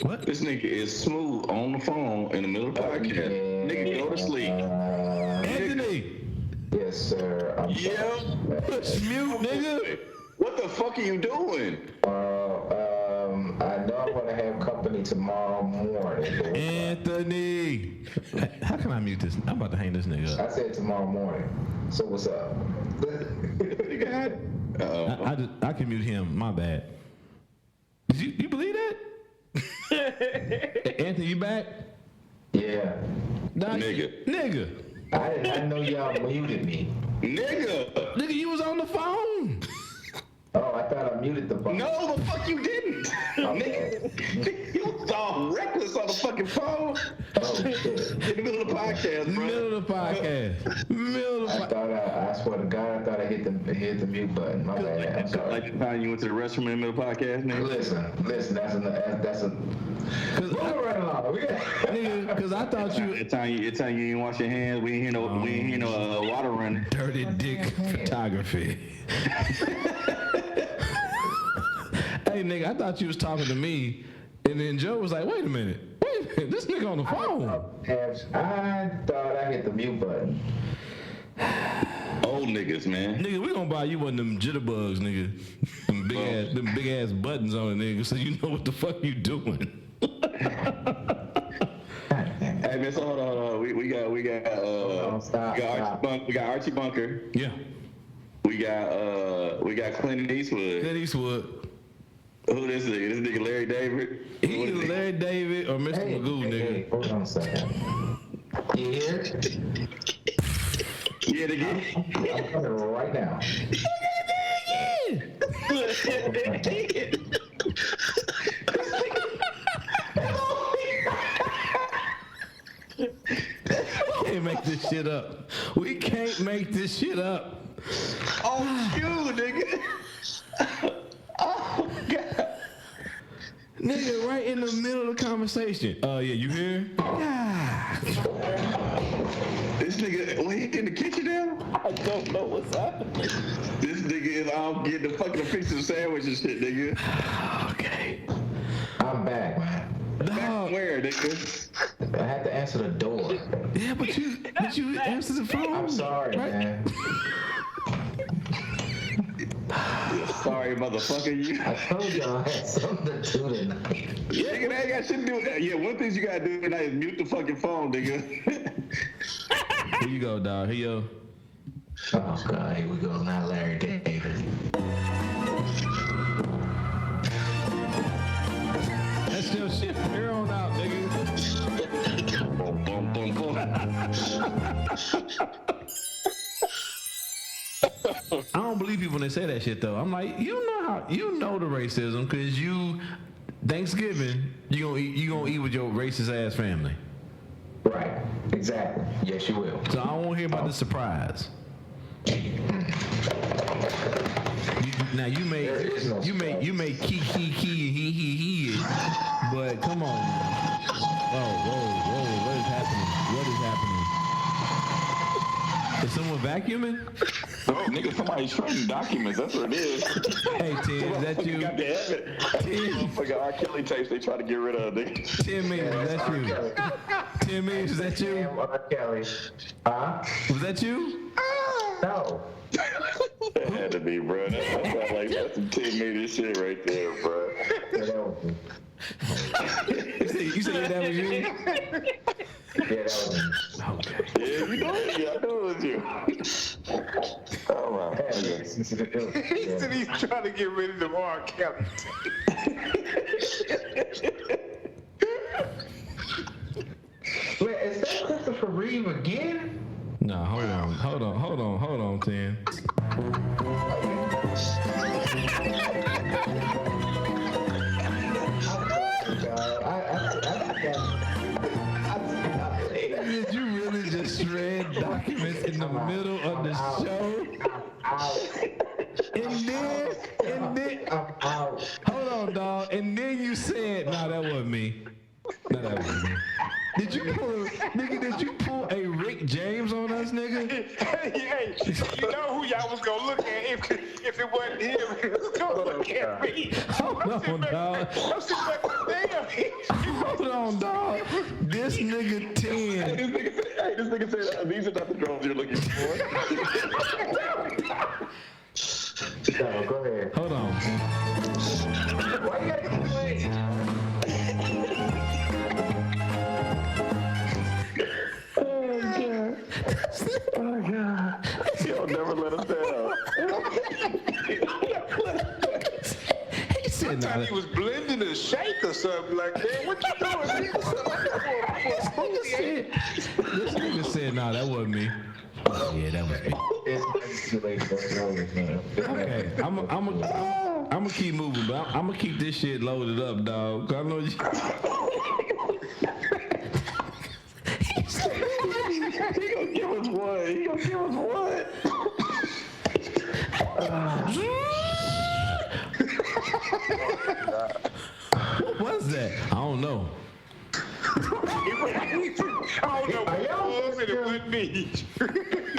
What? This nigga is smooth on the phone in the middle of the podcast. Nigga, go to sleep. Anthony! Yes, sir. Mute, nigga. What the fuck are you doing? I know I'm going to have company tomorrow morning. Anthony! How can I mute this? I'm about to hang this nigga up. I said tomorrow morning. So what's up? I can mute him. My bad. Did you believe that? Anthony, you back? Yeah. Nigga. I didn't know y'all muted me. Nigga, you was on the phone. Oh, I thought I muted the phone. No, the fuck you didn't. Nigga, you was all reckless on the fucking phone. Oh, shit. In the middle of the podcast, bro. Middle of the podcast. I swear to God, I thought I I hit the mute button. My bad. I'm sorry. Like the time you went to the restroom in the middle of the podcast, nigga? Listen. That's a. Because I thought you. It's time you didn't wash your hands. We ain't hear no water running. Dirty dick photography. Hey, nigga, I thought you was talking to me, and then Joe was like, wait a minute, this nigga on the phone. I thought I hit the mute button. Old niggas, man. Nigga, we gonna buy you one of them jitterbugs, nigga. Them big ass buttons on it, nigga, so you know what the fuck you doing. Hey, man, so hold on. We got Archie Bunker. Yeah. We got Clint Eastwood. Who this nigga? This nigga Larry David? He either Larry David or Mr. Magoo, nigga. Hey, hold on a second. You here? Yeah, nigga. I'm coming right now. We can't make this shit up. We can't make this shit up. Oh, you, nigga. Oh, God. Nigga, right in the middle of the conversation. Yeah, you here? Yeah. This nigga, he in the kitchen now? I don't know what's happening. This nigga is out getting the fucking piece of sandwich and shit, nigga. Okay. I'm back. Back where, nigga? I had to answer the door. Yeah, but you answered the phone. I'm sorry, right? man. Sorry, motherfucker. I told y'all I had something to do tonight. Nigga, that ain't got shit to do with that. Yeah, one thing you gotta do tonight is mute the fucking phone, nigga. Here you go, dog. Here you go. Oh, God. Here we go. Not Larry David. That's your shit from here on out, nigga. Boom, boom, boom, boom. I don't believe people when they say that shit though. I'm like, you know the racism because Thanksgiving you gonna eat with your racist ass family. Right. Exactly. Yes, you will. So I don't want to hear about the surprise. You may key he, but come on. Whoa, what is happening? Is someone vacuuming? Oh, nigga, somebody's shredding documents. That's what it is. Hey, Tim, is that you? Got the evidence. Motherfucker R. Kelly tapes they try to get rid of, nigga. Tim, is that you? Tim, is that you? R. Kelly. Huh? Was that you? No. That had to be, bro. That's some 10 minute shit right there, bro. You said that was you? Yeah, that was me. Okay. Yeah, you know it. Yeah, I know it was you. Oh, my. He said he's trying to get rid of them R. Kelly. Wait, is that Christopher Reeve again? No, hold on, Tim. Did you really just shred documents in the middle of the show? And then, hold on, dog. And then you said, "Nah, that wasn't me." Did you pull a Rick James on us, nigga? Hey, you know who y'all was gonna look at if it wasn't him. He was gonna look at me. Hold on, dog. I'm sitting back, damn. Hold on, dog. This nigga 10. This nigga said, these are not the girls you're looking for. No, go ahead. Hold on. Why you gotta complain? Oh, God. You'll never let us down. He said, I thought he was blending a shake or something like that. What you doing? This nigga said, "Nah, that wasn't me." Yeah, that was me. Okay, I'm gonna keep moving, but I'm gonna keep this shit loaded up, dog. I know you. He gonna give us what? What was that? I don't know.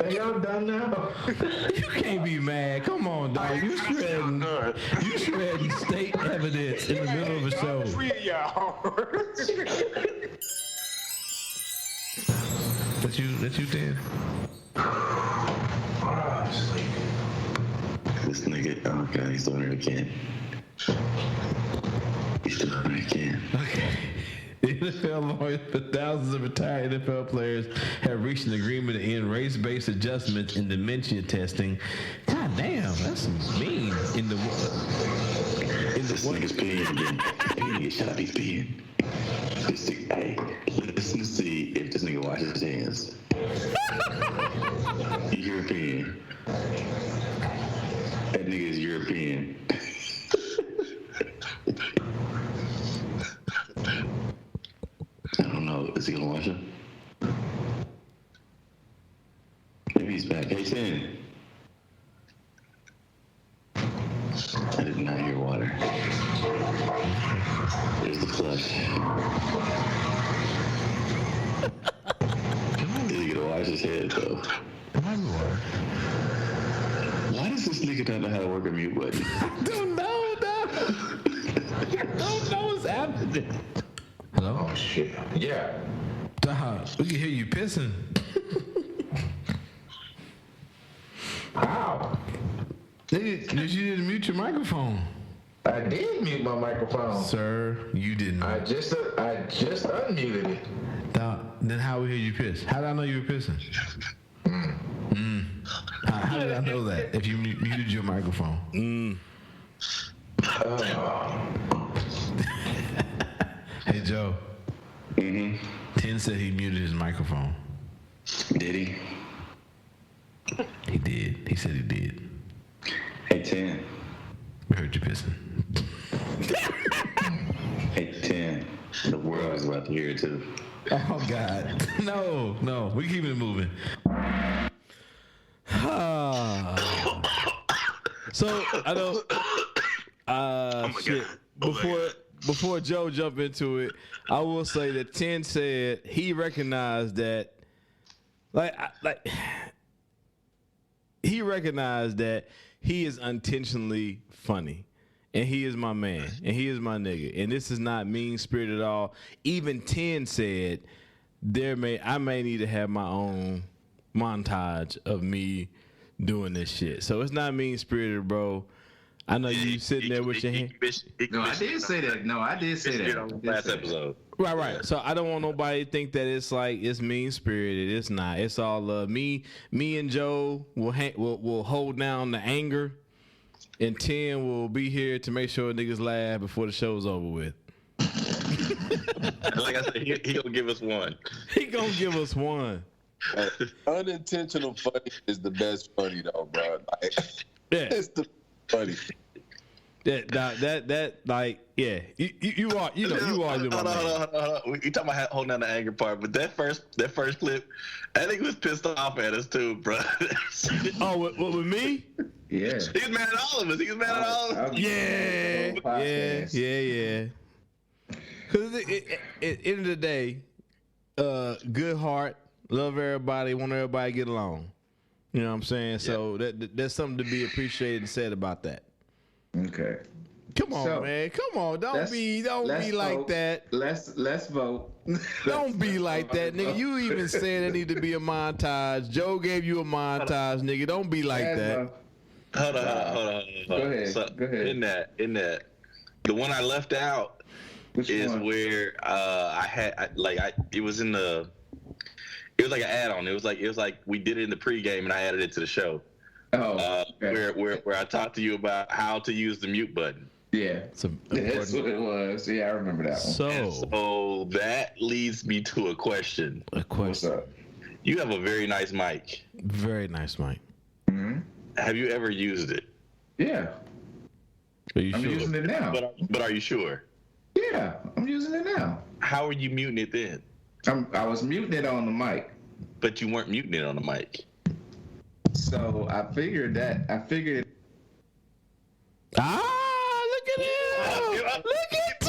Are y'all done now? You can't be mad. Come on, dog. You shredding state evidence in the middle of a show. That you did? This nigga, oh god, he's doing it again. He's doing it again. Okay. The NFL lawyers for thousands of retired NFL players have reached an agreement to end race-based adjustments in dementia testing. God damn, that's mean. This nigga's peeing again. Peeing, shut up, he's peeing. Hey, listen to see if this nigga washes his hands. European. That nigga is European. I don't know. Is he gonna wash him? Maybe he's back. Hey, Tim. I did not hear water. There's the flush. Is he gonna wash his head, though? Why does this nigga not know how to work a mute button? I don't know, dog. I don't know what's happening. Hello? Oh, shit. Yeah. Dog, we can hear you pissing. How? You didn't mute your microphone. I did mute my microphone. Sir, you didn't. I just unmuted it. Dog, then how we hear you piss? How did I know you were pissing? How did I know that? If you muted your microphone. Hey, Joe. Mm-hmm. Tin said he muted his microphone. Did he? He did. He said he did. Hey, Tin. We heard you pissing. Hey, Tin. The world is about to hear it, too. Oh, God. No. We keep it moving. So, I don't... shit. Before Joe jump into it, I will say that Tin said he recognized that, he recognized that he is unintentionally funny, and he is my man, and he is my nigga, and this is not mean spirit at all. Even Tin said I may need to have my own montage of me doing this shit. So it's not mean spirited, bro. I know you sitting there with your hand. No, I did say that. Last episode. Right. So I don't want nobody to think that it's like it's mean spirited. It's not. It's all love. Me and Joe will hold down the anger, and Tim will be here to make sure niggas laugh before the show's over with. Like I said, he gonna give us one. He gonna give us one. Unintentional funny is the best funny though, bro. Yeah. It's the funny. That like yeah. You are you are the one. Hold on. You talking about holding down the anger part, but that first clip, I think he was pissed off at us too, bro. Oh, what with me? Yeah. He was mad at all of us. He was mad at all of us. Yeah. Because at the end of the day, good heart, love everybody, want everybody to get along. You know what I'm saying? Yeah. So there's something to be appreciated and said about that. Okay. Come on, man. Come on. Don't be like that. Let's vote. Don't be like that, nigga. You even said there need to be a montage. Joe gave you a montage, nigga. Don't be like that. Hold on. Go ahead. So, Go ahead. In that, the one I left out is where it was in the. It was like an add-on. It was like we did it in the pregame, and I added it to the show. Oh, okay. Where I talked to you about how to use the mute button. Yeah, that's what it was. Yeah, I remember that one. So that leads me to a question. What's up? You have a very nice mic. Very nice mic. Mm-hmm. Have you ever used it? Yeah. I'm using it now. But are you sure? Yeah, I'm using it now. How are you muting it then? I was muting it on the mic. But you weren't muting it on the mic. So I figured Look at him! Look at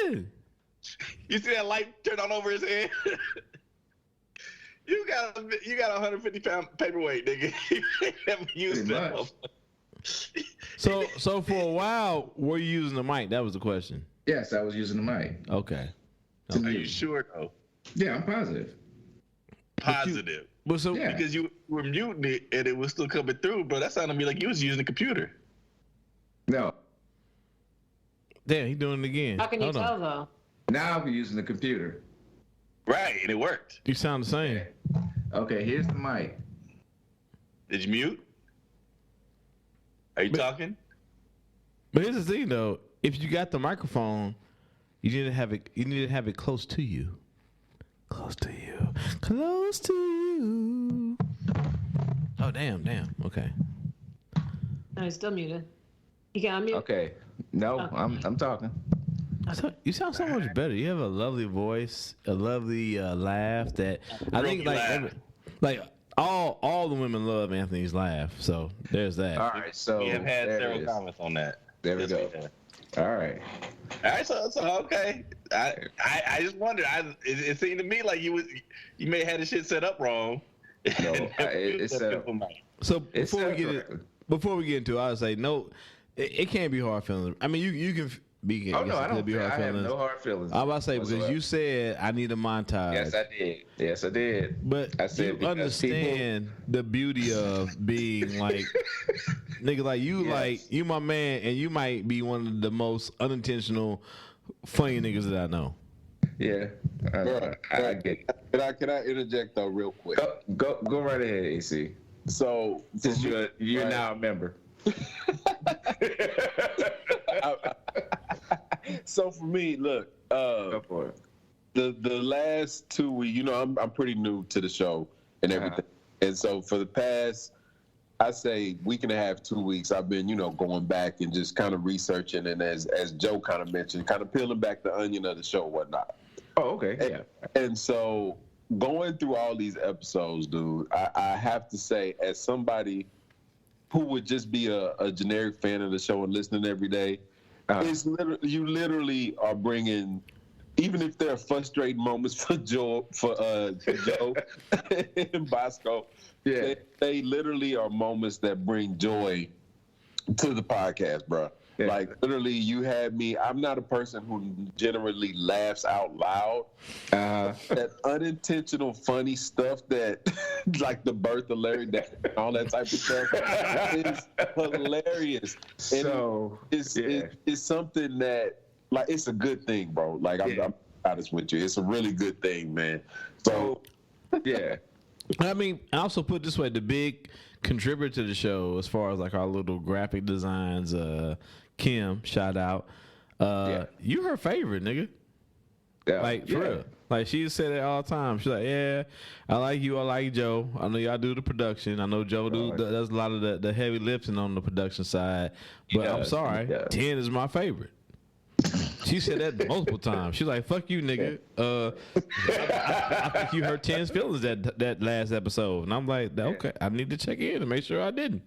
him! You see that light turn on over his head? You got a 150-pound paperweight, nigga. You ain't never used that. So for a while, were you using the mic? That was the question. Yes, I was using the mic. Okay. Are you sure though? Yeah, I'm positive. Positive. Because you were muting it and it was still coming through, bro. That sounded to me like you was using the computer. No. Damn, he doing it again. How can you tell though? Now I'm using the computer. Right, and it worked. You sound the same. Okay, here's the mic. Did you mute? Are you talking? But here's the thing, though. If you got the microphone, you need to have it. You need to have it close to you. Close to you. Close to you. Oh damn. Okay. No, he's still muted. You can unmute. Okay. No, okay. I'm talking. You sound so much better. You have a lovely voice, a lovely laugh. That I think like all the women love Anthony's laugh. So there's that. All right. So we have had several comments on that. There we go. All right. So okay. I just wondered. It seemed to me like you may have had the shit set up wrong. No, it's set up. So before we get into it, I would say no. It can't be hard feelings. I mean, you can be. Oh no, I don't. I have no hard feelings. I was about to say because you said I need a montage. Yes, I did. But I said you understand the beauty of being like, nigga, like you, like you, my man, and you might be one of the most unintentional, funny niggas that I know. Yeah, I get it. Can I interject though, real quick? Go right ahead, AC. So since you're now a member. So for me, look, go for it. The last 2 weeks, you know, I'm pretty new to the show and everything, and so for the past, I say week and a half, 2 weeks, I've been, you know, going back and just kind of researching, and as Joe kind of mentioned, kind of peeling back the onion of the show, and whatnot. Oh, okay, And so going through all these episodes, dude, I have to say, as somebody who would just be a generic fan of the show and listening every day, it's you literally are bringing, even if there are frustrating moments for Joe and Bosco, they literally are moments that bring joy to the podcast, bro. Yeah. Like literally, you had me. I'm not a person who generally laughs out loud. That unintentional, funny stuff that, like the birth of Larry David and all that type of stuff, is hilarious. And so it's something that, like, it's a good thing, bro. Like I'm honest with you, it's a really good thing, man. So yeah. I mean, I also put it this way: the big contributor to the show, as far as like our little graphic designs, Kim, shout out. You her favorite, nigga. Yeah, like for real. Like she said it all the time. She's like, yeah, I like you, I like Joe. I know y'all do the production. I know Joe does a lot of the heavy lifting on the production side. But I'm sorry, 10 is my favorite. She said that multiple times. She's like, fuck you, nigga. I think you hurt 10's feelings that last episode. And I'm like, okay, I need to check in and make sure I didn't.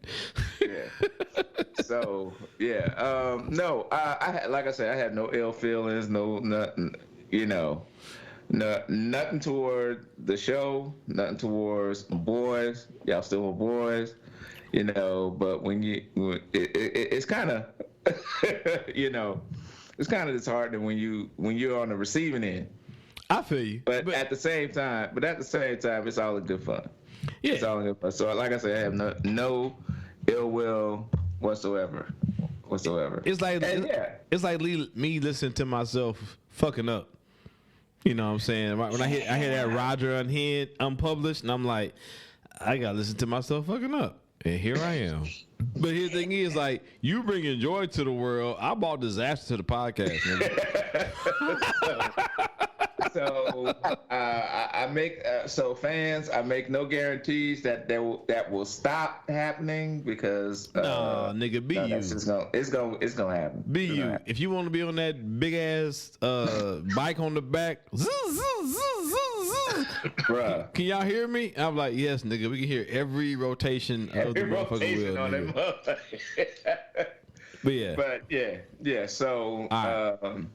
So, no, I like I said, I have no ill feelings, no nothing, you know, nothing toward the show, nothing towards my boys. Y'all still my boys, you know, but it's kind of, you know, it's kind of disheartening when you're on the receiving end. I feel you, but at the same time, it's all in good fun. Yeah, it's all in good fun. So, like I said, I have no ill will whatsoever. It's like it's like me listening to myself fucking up. You know what I'm saying? When I hear that Rodger unpublished, and I'm like, I gotta listen to myself fucking up. And here I am. But here's the thing is, like, you bringing joy to the world. I brought disaster to the podcast, nigga. So I make fans. I make no guarantees that will stop happening because nigga, be you. It's gonna happen. Be you. Happen. If you want to be on that big ass bike on the back, bruh. Can y'all hear me? I'm like, yes, nigga. We can hear every rotation of the motherfucking wheel. yeah. So,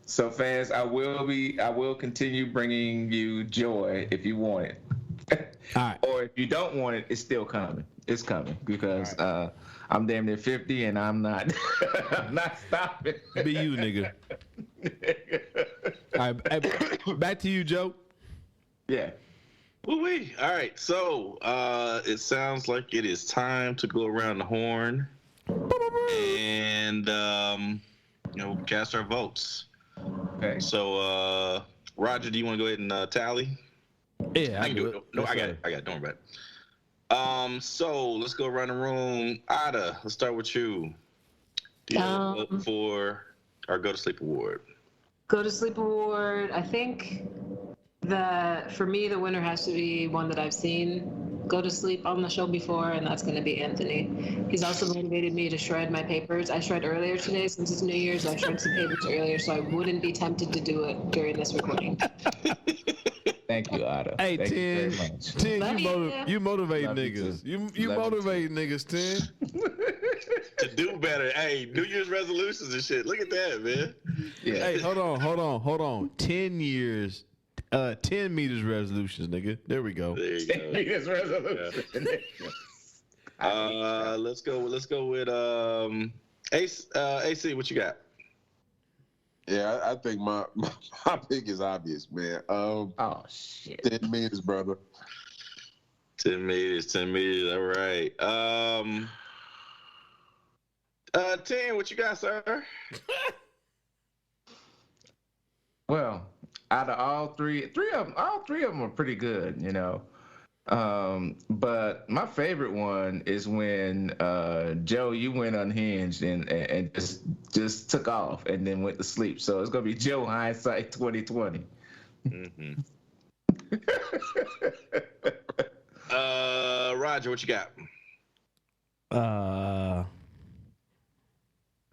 so fans, I will continue bringing you joy if you want it. All right. Or if you don't want it, it's still coming. It's coming because I'm damn near 50 and I'm not I'm not stopping. Be you, nigga. All right, back to you, Joe. Yeah. Woo-wee. All right, so it sounds like it is time to go around the horn and cast our votes. Okay. So Rodger, do you want to go ahead and tally? Yeah, I can do it. No, I got it. Don't worry about it. So let's go around the room. Ada, let's start with you. Do you vote for our Go to Sleep Award? Go to Sleep Award. I think that for me, the winner has to be one that I've seen go to sleep on the show before, and that's going to be Anthony. He's also motivated me to shred my papers. I shred earlier today since it's New Year's. I shred some papers earlier, so I wouldn't be tempted to do it during this recording. Thank you, Ada. Hey, Thank you Tin, very much. Tin, you motivate Love you niggas. too. You Love you motivate niggas, Tin. To do better. Hey, New Year's resolutions and shit. Look at that, man. Yeah. Hey, hold on. 10 years, 10 meters resolutions, nigga. There we go. There you go. 10 meters resolution. Let's go with AC. What you got? Yeah, I think my pick is obvious, man. Oh shit. 10 meters, brother. 10 meters. All right. 10. What you got, sir? Well, out of all three of them are pretty good, you know. But my favorite one is when Joe, you went unhinged and just took off and then went to sleep. So it's gonna be Joe hindsight 2020. Mm-hmm. Rodger, what you got?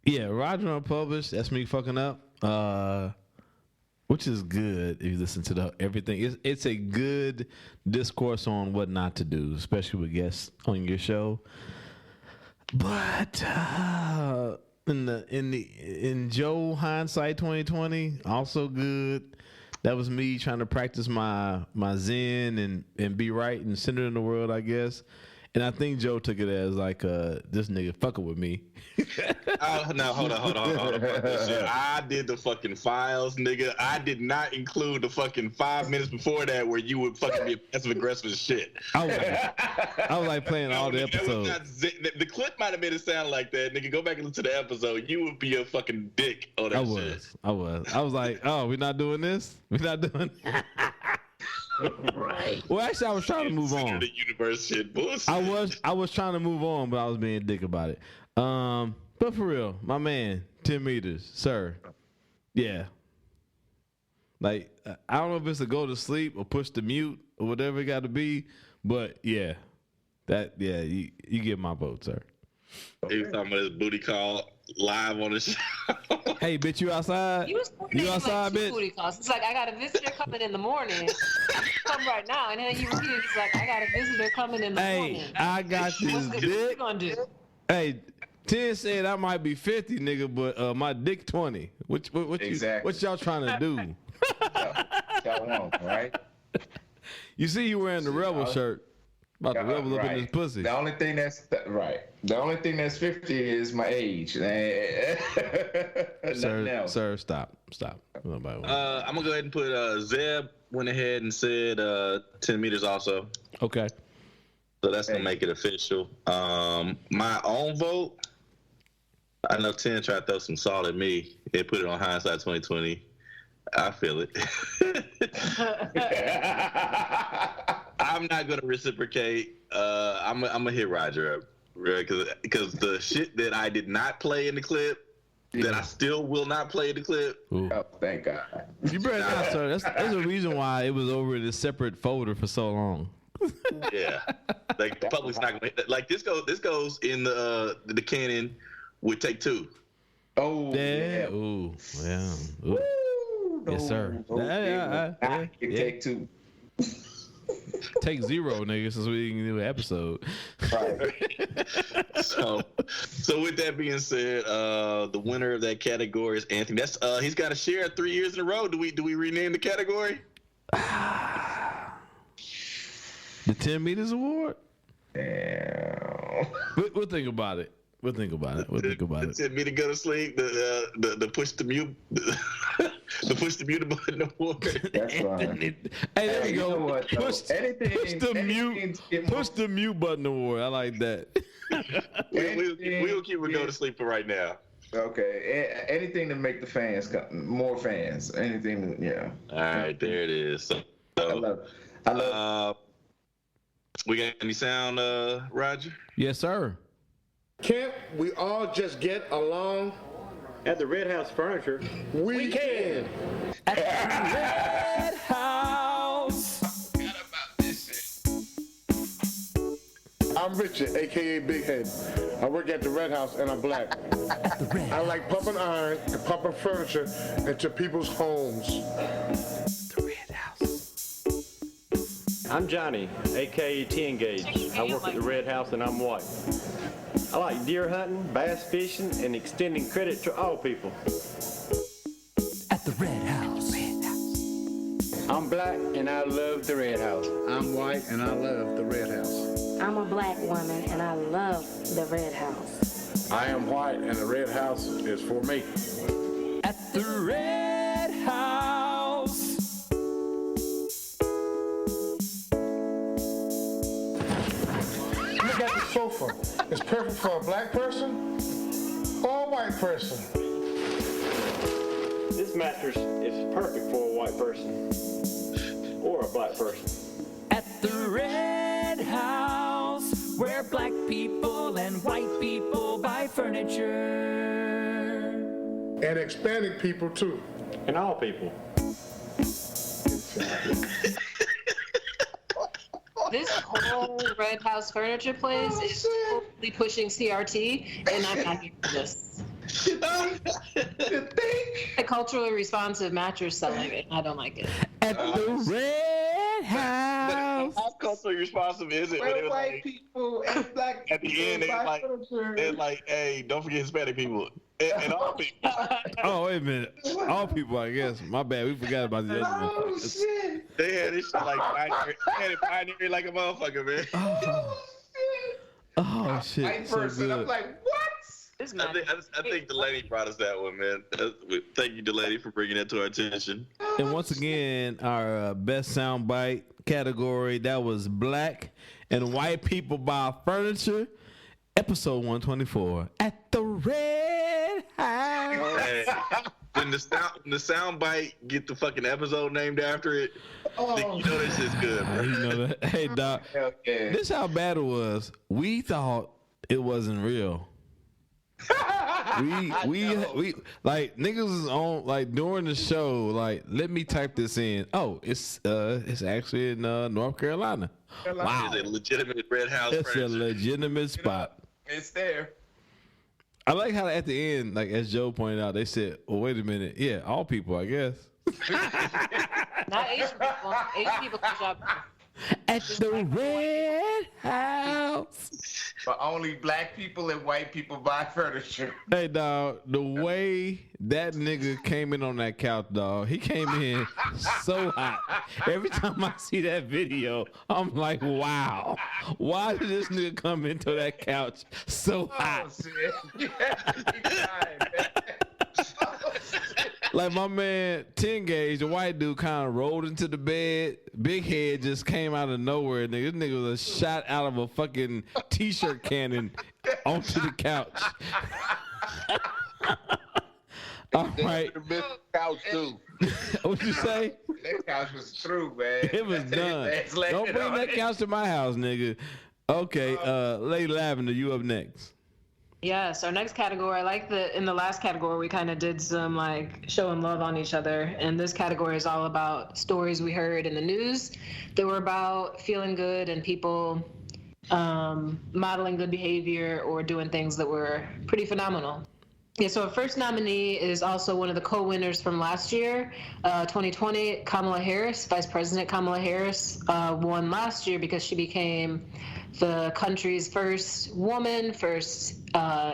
Yeah, Rodger Unpublished. That's me fucking up. Which is good if you listen to everything. It's a good discourse on what not to do, especially with guests on your show. But in Joe hindsight 2020, also good. That was me trying to practice my Zen and be right and centered in the world, I guess. And I think Joe took it as like, this nigga fucking with me. No, hold on. I did the fucking files, nigga. I did not include the fucking 5 minutes before that where you would fucking be passive aggressive as shit. I was like playing all the episodes. The clip might have made it sound like that, nigga. Go back and listen to the episode. You would be a fucking dick on that shit. I was like, oh, we're not doing this? We're not doing Right. Well, actually, I was trying to move on. The universe shit bullshit. I was trying to move on, but I was being a dick about it. But for real, my man, 10 meters, sir. Yeah. Like, I don't know if it's a go to sleep or push the mute or whatever it got to be, but yeah. You get my vote, sir. He was talking about his booty call live on the show. Hey, bitch, you outside? You outside, like, bitch? Booty calls. It's like, I got a visitor coming in the morning. Come right now. And then you repeat it. It's like, I got a visitor coming in the morning. Hey, I got this dick. What you gonna do? Hey, 10 said I might be 50, nigga, but my dick 20. What y'all trying to do? Y'all want, right? You see you wearing the Rebel shirt. About to rebel up in this pussy. The only thing that's 50 is my age. Sir, stop. I'm gonna go ahead and put Zeb went ahead and said 10 meters also. Okay. So that's gonna make it official. My own vote, I know 10 tried to throw some salt at me and put it on hindsight 2020. I feel it. I'm not gonna reciprocate. I'm gonna hit Rodger up, right? Because the shit that I did not play in the clip, that I still will not play in the clip. Ooh. Oh, thank God. You better not, sir. That's a reason why it was over in a separate folder for so long. Yeah, like the public's not gonna like this. Goes in the canon with Take Two. Oh yeah. Ooh, yeah. Ooh. Yes, sir. Take Two. Take 0, nigga, since we didn't do an episode. Right. So with that being said, the winner of that category is Anthony. That's he's got a share 3 years in a row. Do we rename the category? The 10 Meters Award? Damn. We'll think about it. We'll think about it. Send me to go to sleep. The push the mute. The push the mute button award. That's fine. Hey, there we go. You know what, push the mute button award. I like that. We'll keep it go to sleep for right now. Okay. Anything to make the fans come, more fans. Anything. Yeah. All right, there it is. So, I love it. We got any sound, Rodger? Yes, sir. Can't we all just get along? At the Red House Furniture, we can. At the Red House. I'm Richard, a.k.a. Big Head. I work at the Red House and I'm black. I like pumping iron and pumping furniture into people's homes. The Red House. I'm Johnny, a.k.a. T-Engage. I work at the Red House and I'm white. I like deer hunting, bass fishing, and extending credit to all people. At the Red House. I'm black and I love the Red House. I'm white and I love the Red House. I'm a black woman and I love the Red House. I am white and the Red House is for me. At the Red House. Look at the sofa. It's perfect for a black person or a white person. This mattress is perfect for a white person or a black person. At the Red House, where black people and white people buy furniture. And Hispanic people too. And all people. This whole Red House furniture place is totally pushing CRT, and I'm not here for this. A culturally responsive mattress selling it. I don't like it. At the Red House. How culturally responsive is it? Where white people and black at the end, they're like, hey, don't forget Hispanic people. And all people. Oh, wait a minute. All people, I guess. My bad. We forgot about the other one. Oh, shit. They had this shit like pioneering like a motherfucker, man. Oh shit. White So person. good. I'm like, what? I think Delaney brought us that one, man. Thank you, Delaney, for bringing that to our attention. And once again, our best soundbite category, that was black and white people buy furniture. Episode 124 at the Red House. Hey, when the soundbite get the fucking episode named after it, you know this shit's good, bro. You know that? Hey, Doc. Okay. This how bad it was. We thought it wasn't real. we like niggas is on like during the show. Like, let me type this in. Oh, it's actually in North Carolina. Wow, it's a legitimate Red House. It's furniture. a legitimate spot. It's there. I like how at the end, like as Joe pointed out, they said, "Well, wait a minute, yeah, all people, I guess." Not Asian people. Asian people can shop. At the Red House. But only black people and white people buy furniture. Hey, dog, the way that nigga came in on that couch, dog, he came in so hot. Every time I see that video, I'm like, wow. Why did this nigga come into that couch so hot? Like my man, 10 Gauge, the white dude, kind of rolled into the bed. Big Head just came out of nowhere. Nigga. This nigga was a shot out of a fucking t-shirt cannon onto the couch. All right. The couch too. What you say? That couch was through, man. It was done. Don't bring that couch to my house, nigga. Okay, Lady Lavender, you up next. Yes, our next category, I like in the last category, we kind of did some like showing love on each other. And this category is all about stories we heard in the news that were about feeling good and people modeling good behavior or doing things that were pretty phenomenal. Yeah, so our first nominee is also one of the co-winners from last year, 2020, Kamala Harris. Vice President Kamala Harris won last year because she became the country's first woman, first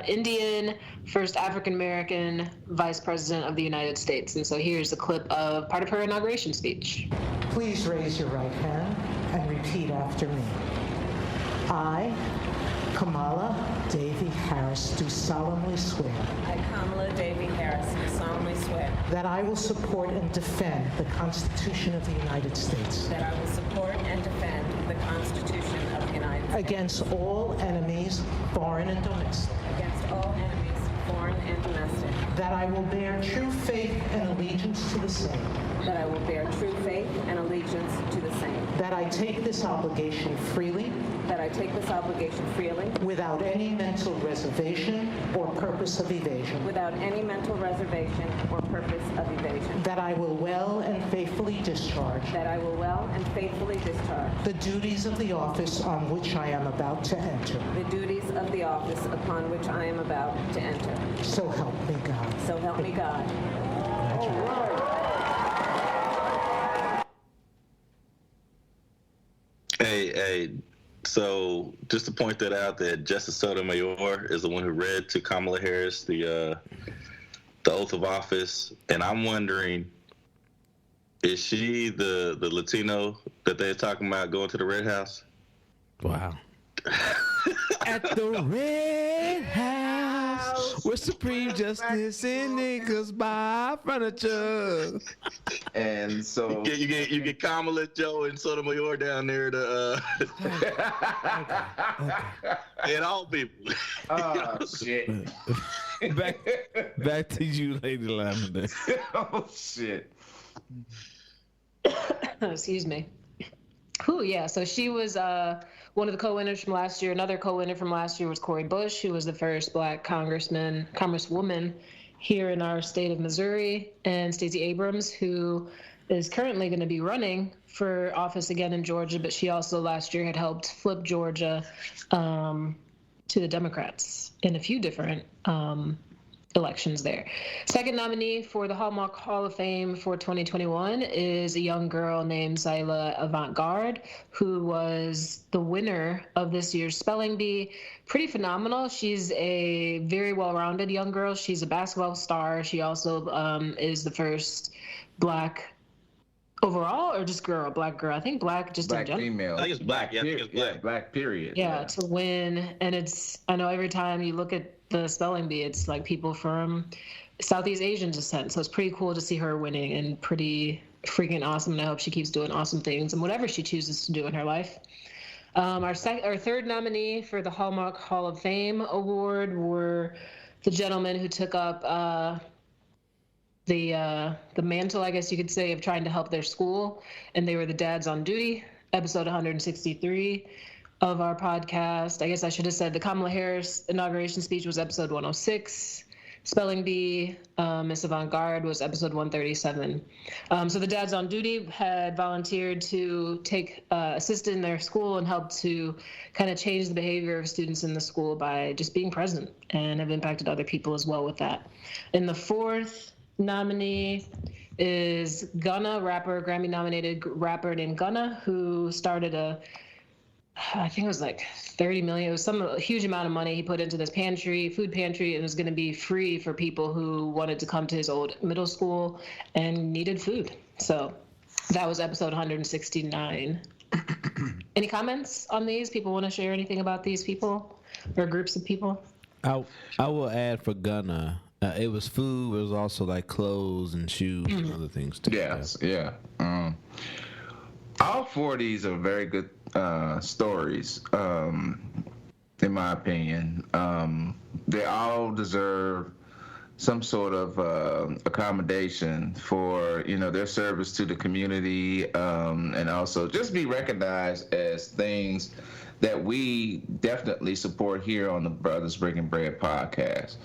Indian, first African-American Vice President of the United States. And so here's a clip of part of her inauguration speech. Please raise your right hand and repeat after me. I, Kamala Davy Harris, do solemnly swear. I, Kamala Davy Harris, do solemnly swear. That I will support and defend the Constitution of the United States. That I will support and defend the Constitution of the United States. Against all enemies, foreign and domestic. Against all enemies, foreign and domestic. That I will bear true faith and allegiance to the same. That I will bear true faith and allegiance to the same. That I take this obligation freely. That I take this obligation freely. Without any mental reservation or purpose of evasion. Without any mental reservation or purpose of evasion. That I will well and faithfully discharge. That I will well and faithfully discharge. The duties of the office on which I am about to enter. The duties of the office upon which I am about to enter. So help me God. So help me God. Hey, so just to point that out, that Justice Sotomayor is the one who read to Kamala Harris the oath of office, and I'm wondering, is she the Latino that they're talking about going to the Red House? Wow. At the Red House, with Supreme Justice and niggas buy furniture. And so you get Kamala, Joe, and Sotomayor down there to and all people. Oh shit! back to you, Lady Lavender. Oh shit! Excuse me. Whew, yeah. So she was one of the co-winners from last year. Another co-winner from last year was Cori Bush, who was the first Black congresswoman here in our state of Missouri, and Stacey Abrams, who is currently going to be running for office again in Georgia, but she also last year had helped flip Georgia to the Democrats in a few different elections there. Second nominee for the Hallmark Hall of Fame for 2021 is a young girl named Zyla Avant-Garde, who was the winner of this year's Spelling Bee. Pretty phenomenal. She's a very well-rounded young girl. She's a basketball star. She also is the first Black overall, or just girl, Black girl? I think Black just Black in general. female. I think it's Black. Yeah, I think it's Black. Yeah, Black period. Yeah, to win. And I know every time you look at the spelling bee, it's like people from Southeast Asian descent. So it's pretty cool to see her winning, and pretty freaking awesome. And I hope she keeps doing awesome things and whatever she chooses to do in her life. Our third nominee for the Hallmark Hall of Fame award were the gentlemen who took up the mantle, I guess you could say, of trying to help their school, and they were the Dads on Duty, episode 163 of our podcast. I guess I should have said the Kamala Harris inauguration speech was episode 106. Spelling Bee, Miss Avant-Garde was episode 137. So the Dads on Duty had volunteered to take assist in their school and help to kind of change the behavior of students in the school by just being present, and have impacted other people as well with that. And the fourth nominee is Gunna, Grammy-nominated rapper named Gunna, who started I think it was like 30 million. It was a huge amount of money he put into this food pantry, and it was going to be free for people who wanted to come to his old middle school and needed food. So that was episode 169. Any comments on these? People want to share anything about these people or groups of people? I will add for Gunna. It was food. It was also like clothes and shoes and other things too. Yes, yeah. All four of these are very good stories, in my opinion. They all deserve some sort of accommodation for their service to the community, and also just be recognized as things that we definitely support here on the Brothers Breaking Bread podcast.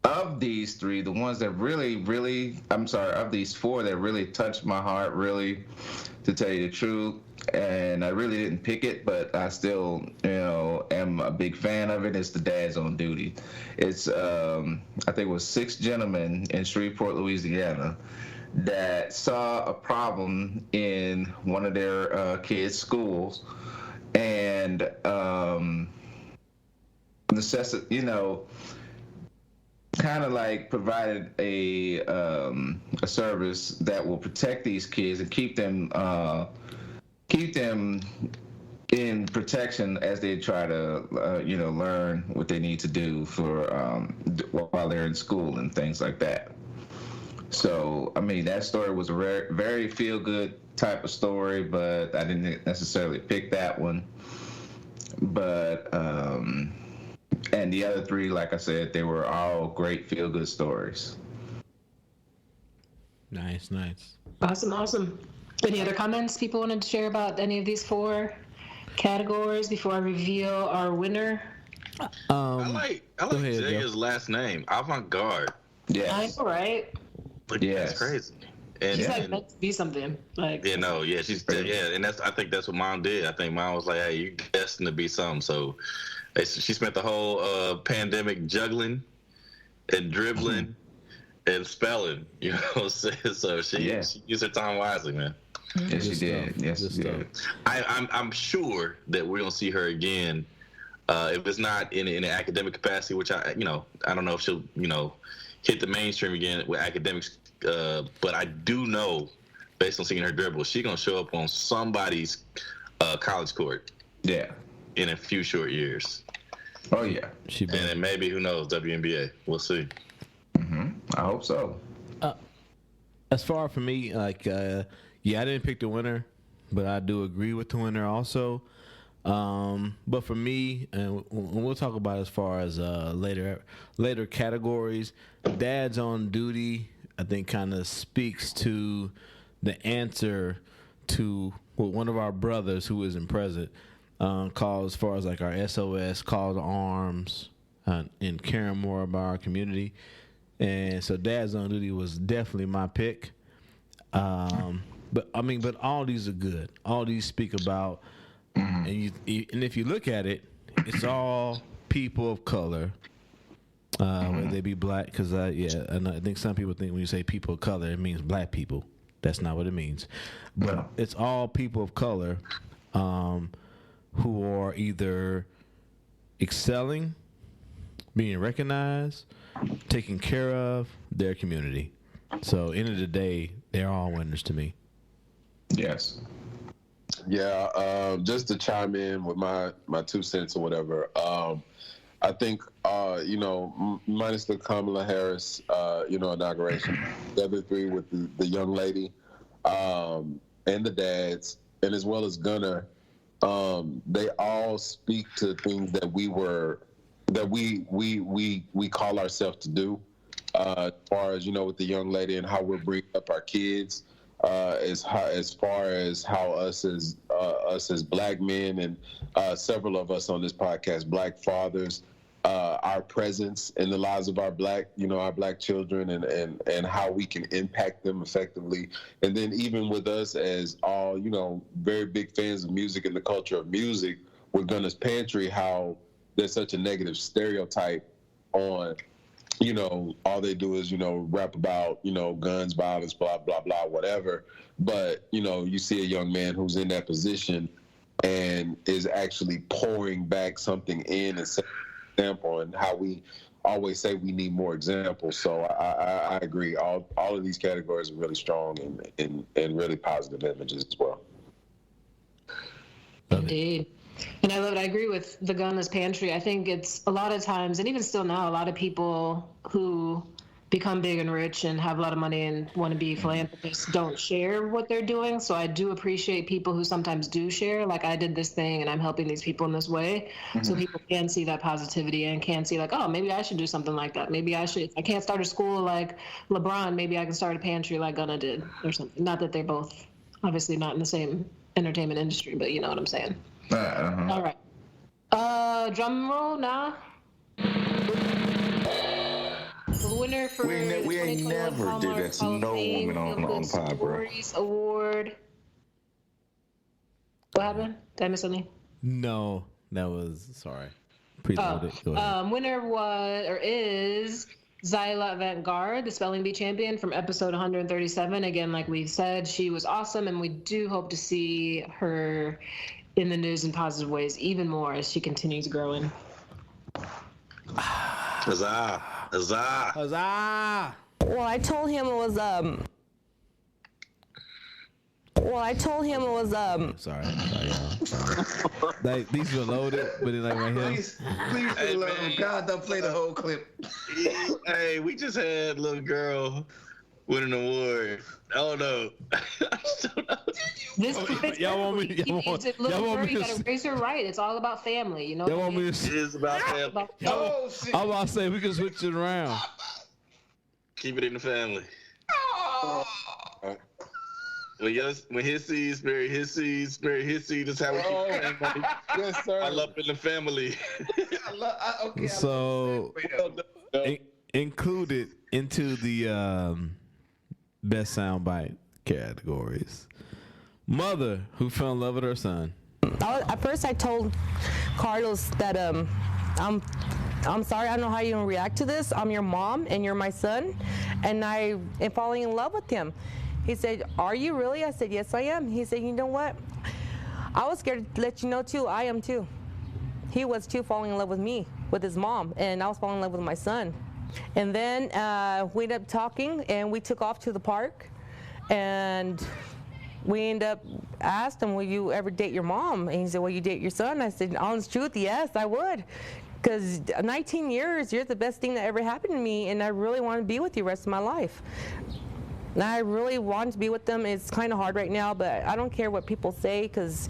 Of these three, the ones that of these four that really touched my heart, really, to tell you the truth, and I really didn't pick it, but I still, am a big fan of it. It's the Dads on Duty. It's, I think it was 6 gentlemen in Shreveport, Louisiana, that saw a problem in one of their kids' schools, and kind of like provided a service that will protect these kids and keep them in protection as they try to learn what they need to do for while they're in school and things like that. So I mean, that story was a very feel good type of story, but I didn't necessarily pick that one. But and the other 3, like I said, they were all great feel-good stories. Nice. Awesome. Any other comments people wanted to share about any of these 4 categories before I reveal our winner? I like Jaya's last name, Avant-Garde. Yes. I know, right? That's crazy. And she's like meant to be something. Like and I think that's what Mom did. I think Mom was like, "Hey, you destined to be something." So she spent the whole pandemic juggling and dribbling and spelling. You know what I'm saying? So she used her time wisely, man. Yes, she did. Yes, she did. I'm sure that we're gonna see her again. If it's not in an academic capacity, which I don't know if she'll hit the mainstream again with academics. But I do know, based on seeing her dribble, she's gonna show up on somebody's college court. Yeah. In a few short years. Oh yeah. And then maybe, who knows, WNBA. We'll see. I hope so. As far for me, I didn't pick the winner, but I do agree with the winner also. But for me, and we'll talk about as far as later categories, Dads on Duty, I think kind of speaks to the answer to what one of our brothers who isn't present called, as far as like our SOS call to arms and caring more about our community. And so Dads on Duty was definitely my pick. But all these are good. All these speak about, and if you look at it, it's all people of color. Whether they be black, because I think some people think when you say people of color, it means black people. That's not what it means. But it's all people of color who are either excelling, being recognized, taking care of their community. So, end of the day, they're all winners to me. Yes. Yeah. Just to chime in with my 2 cents or whatever. I think, minus the Kamala Harris, inauguration, the other 3 with the young lady and the dads, and as well as Gunner, they all speak to things that we call ourselves to do, as far as, with the young lady and how we're bringing up our kids, as far as how us as black men and several of us on this podcast, black fathers, our presence in the lives of our black children and how we can impact them effectively. And then even with us as all, very big fans of music and the culture of music, with Gunner's Pantry, how there's such a negative stereotype on, all they do is, rap about, guns, violence, blah, blah, blah, whatever. But, you see a young man who's in that position and is actually pouring back something in and example, and how we always say we need more examples. So I agree. All of these categories are really strong and really positive images as well. Indeed. And I love it. I agree with the Gunless Pantry. I think it's a lot of times, and even still now, a lot of people who become big and rich and have a lot of money and want to be philanthropists don't share what they're doing. So I do appreciate people who sometimes do share, like I did this thing and I'm helping these people in this way. Mm-hmm. So people can see that positivity and can see like, oh, maybe I should do something like that. Maybe I should, I can't start a school like LeBron. Maybe I can start a pantry like Gunna did or something. Not that they're both obviously not in the same entertainment industry, but you know what I'm saying. All right. Drum roll now. The winner for we ain't never Hallmark did that to no woman on the pod, bro. Award. What happened? Did I miss something? No, that was sorry. Preloaded. Go ahead. Winner was or is Zyla Avant-Garde, the spelling bee champion from episode 137. Again, like we said, she was awesome, and we do hope to see her in the news in positive ways even more as she continues growing. Huzzah! Huzzah! Huzzah! Well, I told him it was Sorry, y'all. Like these were loaded, but then like right here. Please, for the love of God, don't play the whole clip. Hey, we just had little girl win an award. Oh no. Y'all want me to raise her right. It's all about family, you know. Y'all want me to It is about family. I'm about to say we can switch it around. Keep it in the family. When his seeds marry his seeds, marry his seed is how we keep the family. Yes, sir. I love in the family. So included into the best soundbite categories. Mother who fell in love with her son. At first, I told Carlos that I'm sorry, I don't know how you're gonna react to this. I'm your mom and you're my son, and I am falling in love with him. He said, "Are you really?" I said, "Yes, I am." He said, "You know what? I was scared to let you know too. I am too." He was too, falling in love with me, with his mom, and I was falling in love with my son. And then we ended up talking, and we took off to the park, and we ended up asked him, "Will you ever date your mom?" And he said, "Will you date your son?" I said, "Honest truth, yes, I would. Because 19 years, you're the best thing that ever happened to me, and I really want to be with you the rest of my life." And I really want to be with them. It's kind of hard right now, but I don't care what people say because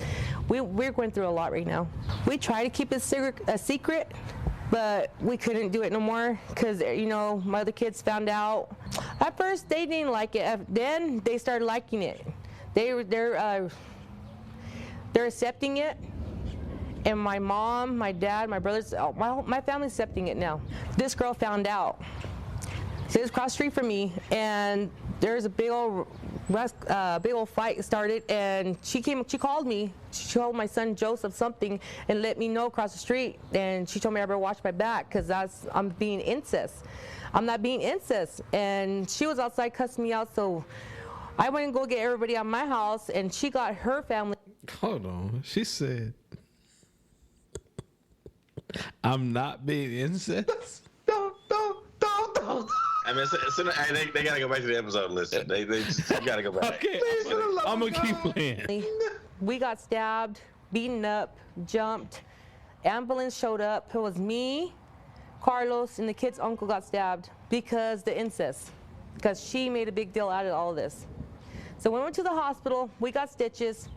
we're going through a lot right now. We try to keep it a secret, but we couldn't do it no more because, you know, my other kids found out. At first, they didn't like it. Then they started liking it. They're accepting it. And my mom, my dad, my brothers, my family's accepting it now. This girl found out. She was across the street from me, and there's a big old fight started, and she called me. She told my son Joseph something and let me know across the street, and she told me I better watch my back because I'm being incest. I'm not being incest, and she was outside cussing me out, so I went and go get everybody out of my house, and she got her family. Hold on, she said, "I'm not being incest." Don't. I mean, they gotta go back to the episode. Listen, they gotta go back. Okay, I'm gonna keep playing. We got stabbed, beaten up, jumped. Ambulance showed up. It was me, Carlos, and the kid's uncle got stabbed because the incest. Because she made a big deal out of all of this. So we went to the hospital. We got stitches.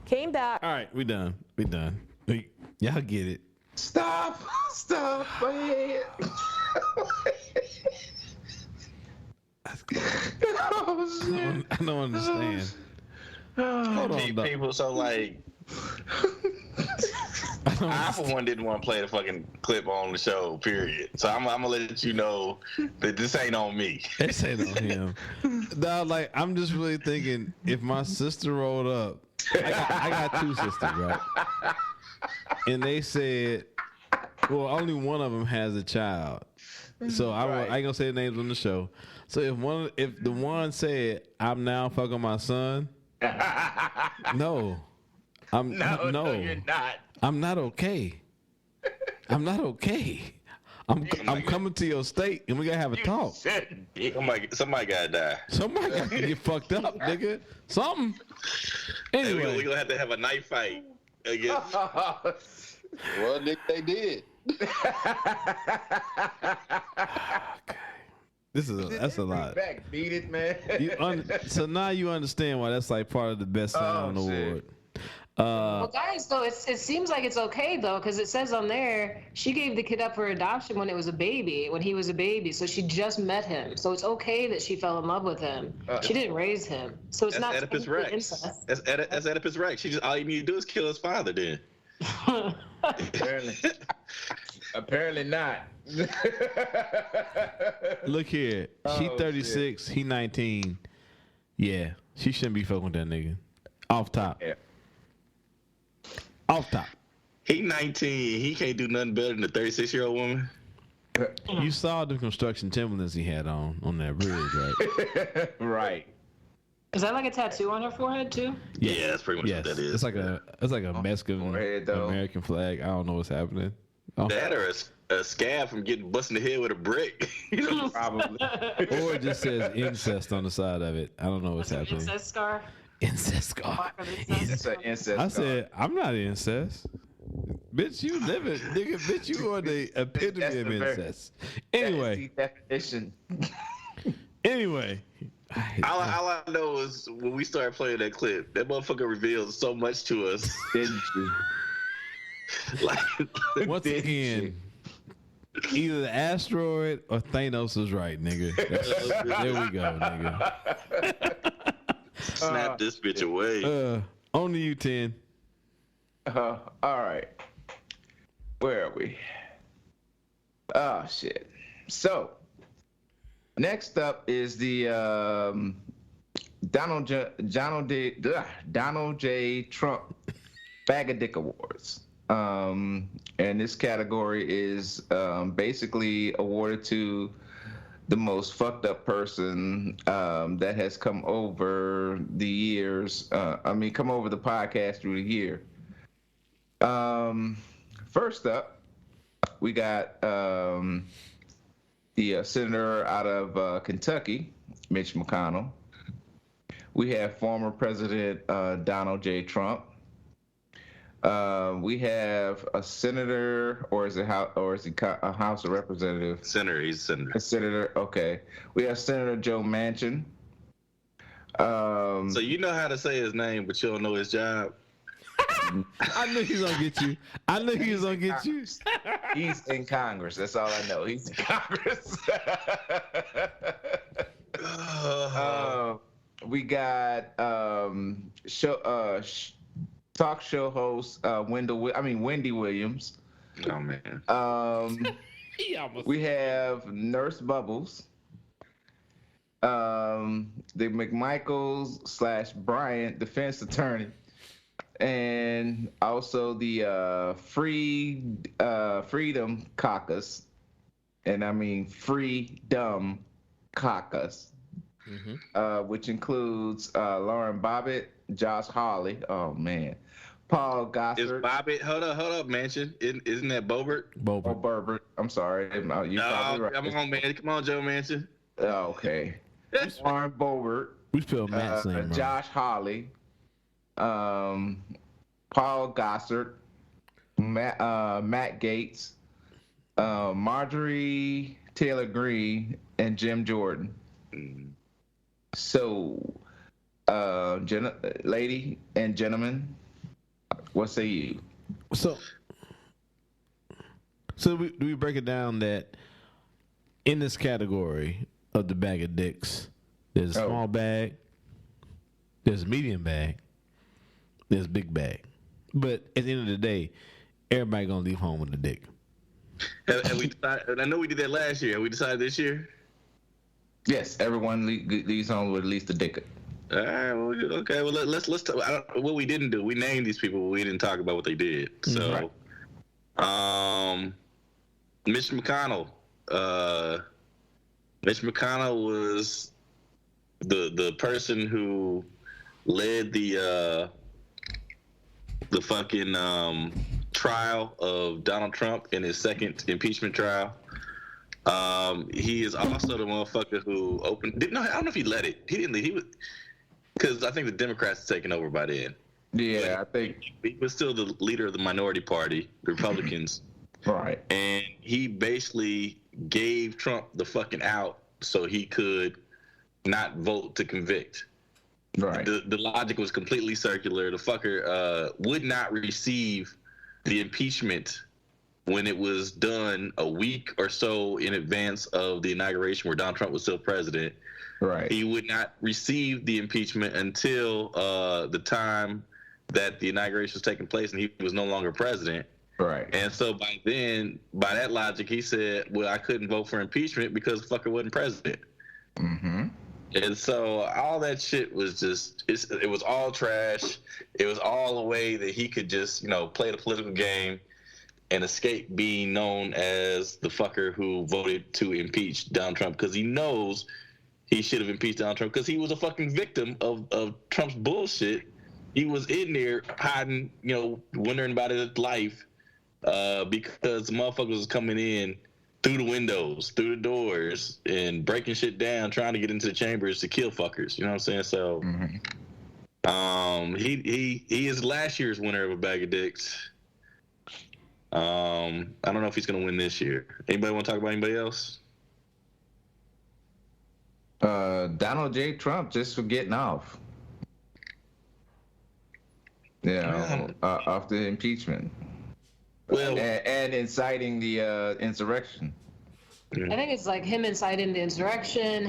Came back. All right, we done. Y'all get it. Stop. Go ahead. Oh, shit. I don't understand. Hold on, people. So like, I for one didn't want to play the fucking clip on the show. Period. So I'm gonna let you know that this ain't on me. This ain't on him. Dog, like I'm just really thinking if my sister rolled up. I got two sisters, right? And they said, well, only one of them has a child. So I ain't gonna say the names on the show. So if the one said, "I'm now fucking my son," no, no, you're not. I'm not okay. I'm not okay. I'm coming to your state and we gotta have a talk. Somebody gotta die. Somebody gotta get fucked up, nigga. Something. Anyway, we gonna have to have a knife fight again. Well, Nick, they did. That's a lot. Back, beat it, man. So now you understand why that's like part of the best sound award. Well, guys, though, it seems like it's okay, though, because it says on there she gave the kid up for adoption when he was a baby. So she just met him. So it's okay that she fell in love with him. She didn't raise him. So it's not Oedipus Rex. That's Oedipus Rex. She just all you need to do is kill his father then. Apparently not. Look here. She 36, he 19. Yeah, she shouldn't be fucking with that nigga. Off top. Off top. He 19. He can't do nothing better than a 36-year-old woman. You saw the construction Timberlands he had on that bridge, right? Right. Is that like a tattoo on her forehead too? Yeah, that's pretty much what that is. It's like a Mexican American flag. I don't know what's happening. Oh. That or a scab from getting busted in the head with a brick. Probably. Or it just says incest on the side of it. I don't know what's happening. Incest scar. Incest scar. It's an incest I scar. said, I'm not incest. Bitch, you live it. Nigga, bitch, you are the epitome of incest. Anyway. Definition. Anyway. All I know is when we started playing that clip, that motherfucker revealed so much to us. Didn't you? Like, once again, either the Asteroid or Thanos was right, nigga. There we go, nigga. Snap this bitch away. On to you, 10. All right. Where are we? Oh, shit. So, next up is the Donald J. Trump Bag of Dick Awards. And this category is basically awarded to the most fucked up person that has come over the years. Come over the podcast through the year. First up, we got the senator out of Kentucky, Mitch McConnell. We have former President Donald J. Trump. We have a senator, or is he a House of Representative? Senator, he's a senator. A senator, okay. We have Senator Joe Manchin. So you know how to say his name, but you don't know his job. I knew he was gonna get you. I knew he was gonna get you. He's in Congress. That's all I know. He's in Congress. We got talk show host Wendy Williams. Oh man. We have Nurse Bubbles. The McMichaels / Bryant defense attorney. And also the Freedom Caucus, and I mean Freedom Caucus, which includes Lauren Bobbitt, Josh Hawley, oh man, Paul Gossard. Is Bobbitt? Hold up, Manchin. Isn't that Boebert? Boebert. I'm sorry. You're probably right. Come on, man. Come on, Joe Manchin. Oh, okay. Lauren Boebert. We spelled Matt's name wrong. Josh Hawley. Paul Gossard, Matt Gaetz, Marjorie Taylor Greene, and Jim Jordan. So, lady and gentlemen, what say you? So do we break it down that in this category of the bag of dicks, there's a small bag, there's a medium bag, there's a big bag. But at the end of the day, everybody gonna leave home with a dick. Have we decided, I know we did that last year. Have we decided this year? Yes, everyone leaves home with at least a dick. All right. Well, okay. Well, let's talk. What we didn't do, we named these people, but we didn't talk about what they did. So, Mitch McConnell. Mitch McConnell was the person who led the fucking trial of Donald Trump in his second impeachment trial. He is also the motherfucker who opened. I don't know if he led it. He didn't lead. He was, because I think the Democrats had taken over by then. Yeah, I think he was still the leader of the minority party, the Republicans. Right. And he basically gave Trump the fucking out so he could not vote to convict. Right. The logic was completely circular. The fucker would not receive the impeachment when it was done a week or so in advance of the inauguration where Donald Trump was still president. Right. He would not receive the impeachment until the time that the inauguration was taking place and he was no longer president. Right. And so by then, by that logic, he said, well, I couldn't vote for impeachment because the fucker wasn't president. Mm-hmm. And so all that shit was just, it was all trash. It was all a way that he could just, play the political game and escape being known as the fucker who voted to impeach Donald Trump, because he knows he should have impeached Donald Trump because he was a fucking victim of Trump's bullshit. He was in there hiding, wondering about his life because motherfuckers was coming in through the windows, through the doors, and breaking shit down, trying to get into the chambers to kill fuckers. You know what I'm saying? So, he is last year's winner of a bag of dicks. I don't know if he's gonna win this year. Anybody want to talk about anybody else? Donald J. Trump just for getting off. Off the impeachment. Well, and inciting the insurrection. I think it's like him inciting the insurrection,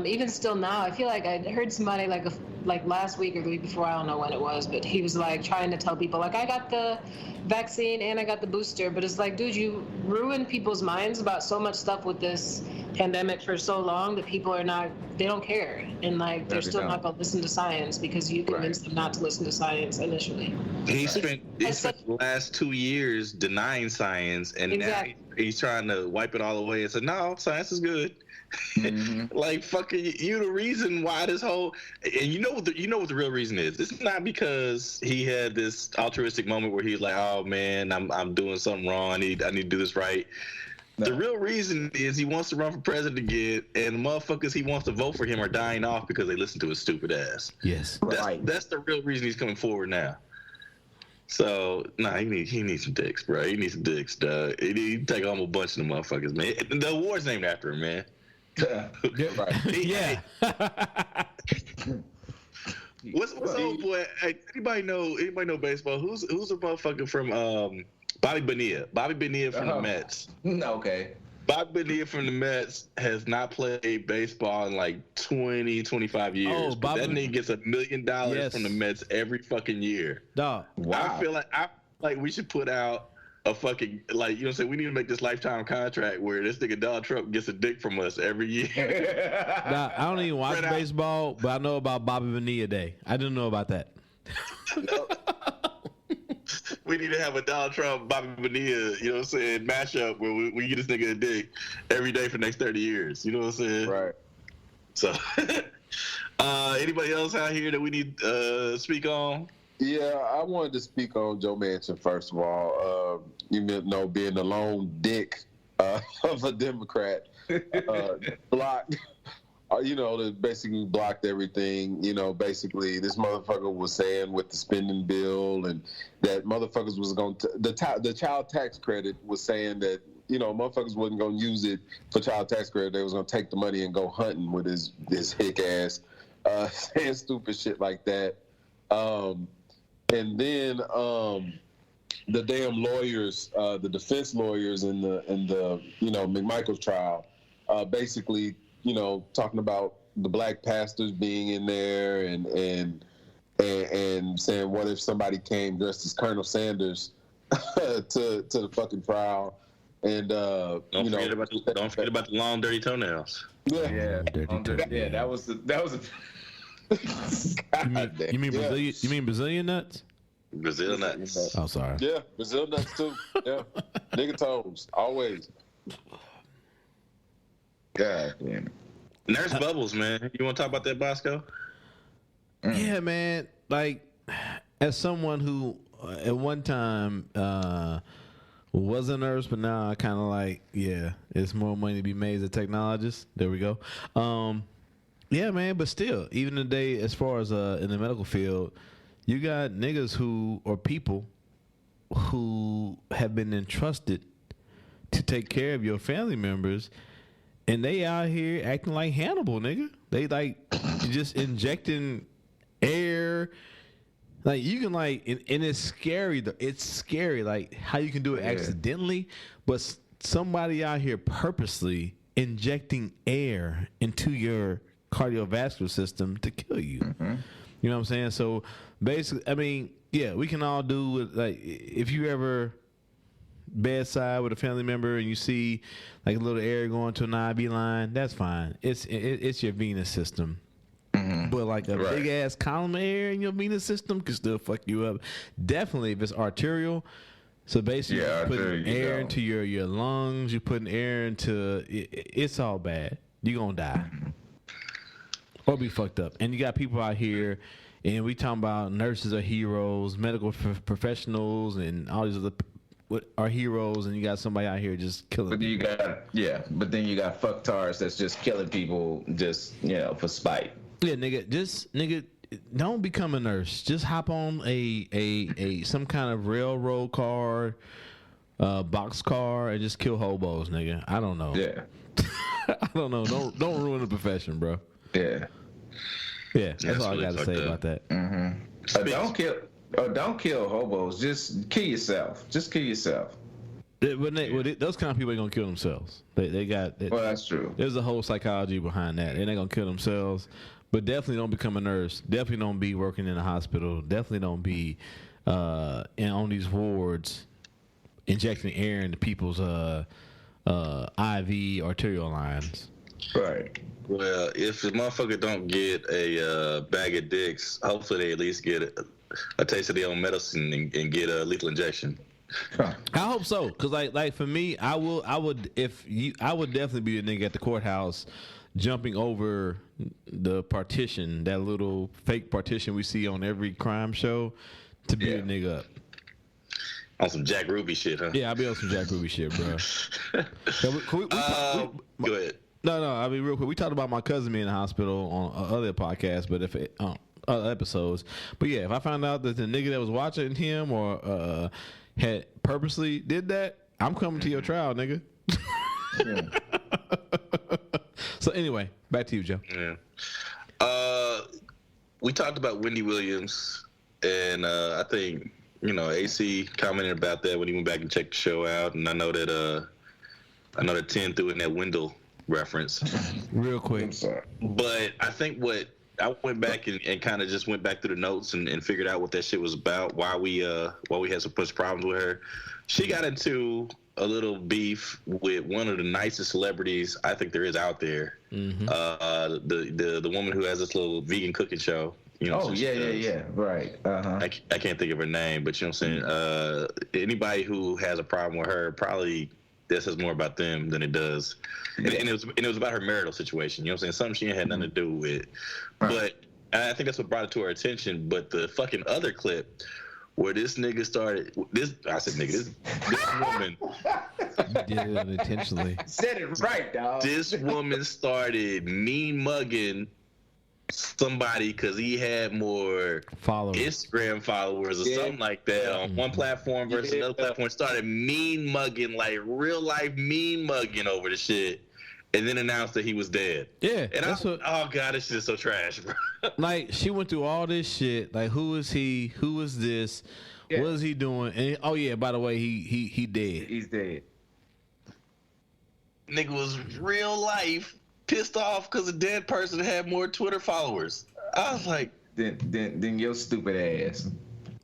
even still now, I feel like I heard somebody like last week or the week before, I don't know when it was, but he was like trying to tell people like, I got the vaccine and I got the booster, but it's like, dude, you ruined people's minds about so much stuff with this pandemic for so long that people they don't care, and like they're still not gonna listen to science because you convinced them not to listen to science initially. He spent the last 2 years denying science, and now he's trying to wipe it all away and say, no, science is good. Like, fucking, you the reason why this whole, and you know what the real reason is. It's not because he had this altruistic moment where he's like, oh man, I'm doing something wrong. I need to do this right. No. The real reason is he wants to run for president again, and the motherfuckers he wants to vote for him are dying off because they listen to his stupid ass. Yes, that's the real reason he's coming forward now. So, he needs some dicks, bro. He needs some dicks, dog. He need to take home a bunch of the motherfuckers, man. The award's named after him, man. Yeah. What's old boy? Hey, anybody know baseball? Who's a motherfucker from Bobby Bonilla? Bobby Bonilla from the Mets. Okay. Bobby Bonilla from the Mets has not played baseball in like 20, 25 years. Oh, but that nigga gets $1 million from the Mets every fucking year. Dog. Wow. I feel like we should put out a fucking, like, you know what I'm saying? We need to make this lifetime contract where this nigga Donald Trump gets a dick from us every year. Nah, I don't even watch baseball, but I know about Bobby Bonilla Day. I didn't know about that. We need to have a Donald Trump, Bobby Bonilla, you know what I'm saying, matchup where we get this nigga a dick every day for the next 30 years. You know what I'm saying? Right. So, anybody else out here that we need to speak on? Yeah, I wanted to speak on Joe Manchin, first of all. Being the lone dick of a Democrat, blocked. That basically blocked everything. Basically, this motherfucker was saying with the spending bill, and that motherfuckers was going to the child tax credit was saying that motherfuckers wasn't going to use it for child tax credit. They was going to take the money and go hunting with his hick ass, saying stupid shit like that. And then the damn lawyers, the defense lawyers in the McMichael's trial, basically. Talking about the black pastors being in there and saying, what if somebody came dressed as Colonel Sanders to the fucking trial? And don't forget about the long dirty toenails. Yeah, that was you mean Brazilian? You mean Brazilian nuts? Brazil nuts. Oh, sorry. Yeah, Brazil nuts too. Yeah, nigga toes always. God damn it. Nurse Bubbles, man. You want to talk about that, Bosco? Yeah, man. Like, as someone who at one time was a nurse, but now I kind of like, it's more money to be made as a technologist. There we go. Yeah, man. But still, even today, as far as in the medical field, you got niggas or people who have been entrusted to take care of your family members. And they out here acting like Hannibal, nigga. They like just injecting air. Like you can and it's scary. It's scary, like how you can do it accidentally, but somebody out here purposely injecting air into your cardiovascular system to kill you. Mm-hmm. You know what I'm saying? So basically, I mean, we can all do it. Like if you ever bedside with a family member and you see like a little air going to an IV line, that's fine. It's your venous system. But like a big ass column of air in your venous system could still fuck you up. Definitely if it's arterial. So basically, you're putting air into your lungs. You're putting air into it's all bad. You're gonna die or be fucked up. And you got people out here, and we talking about nurses are heroes, medical professionals, and all these other are heroes. And you got somebody out here just killing. But you got then you got fucktards that's just killing people just for spite. Yeah, nigga, don't become a nurse. Just hop on a some kind of railroad car, box car, and just kill hobos, nigga. I don't know. Yeah. I don't know. Don't ruin the profession, bro. Yeah. Yeah. That's all I got to say about that. Don't kill hobos. Just kill yourself. Just kill yourself. Those kind of people ain't gonna kill themselves. They got. Well, that's true. There's a whole psychology behind that. They're not gonna kill themselves. But definitely don't become a nurse. Definitely don't be working in a hospital. Definitely don't be on these wards injecting air into people's IV arterial lines. Right. Well, if the motherfucker don't get a bag of dicks, hopefully they at least get a taste of their own medicine and get a lethal injection. I hope so, cause like for me, I would definitely be a nigga at the courthouse jumping over the partition, that little fake partition we see on every crime show, to beat a nigga up. On some Jack Ruby shit, huh? Yeah, I'll be on some Jack Ruby shit, bro. Go ahead. No, I mean, real quick, we talked about my cousin being in the hospital on other podcasts, but if other episodes. But yeah, if I found out that the nigga that was watching him or had purposely did that, I'm coming to your trial, nigga. Yeah. So anyway, back to you, Joe. Yeah. We talked about Wendy Williams, and I think AC commented about that when he went back and checked the show out, and I know that 10 threw in that Wendell reference. Real quick. But I think what I went back and kind of just went back through the notes and figured out what that shit was about, why we had so much problems with her. She got into a little beef with one of the nicest celebrities I think there is out there. Mm-hmm. The woman who has this little vegan cooking show. Yeah. Right. Uh-huh. I can't think of her name, but you know what I'm saying? Anybody who has a problem with her probably this says more about them than it does. And it was about her marital situation. You know what I'm saying? Something she ain't had nothing to do with. But I think that's what brought it to our attention. But the fucking other clip where this nigga started this woman did it unintentionally. Said it right, dog. This woman started mean mugging somebody because he had more Instagram followers or something like that on one platform versus another platform. Started mean mugging, like real life mean mugging over the shit, and then announced that he was dead. Yeah, and oh god, this shit is so trash, bro. Like she went through all this shit. Like who is he? Who is this? Yeah. What is he doing? And by the way, he dead. He's dead. Nigga was real life pissed off because a dead person had more Twitter followers. I was like, then your stupid ass.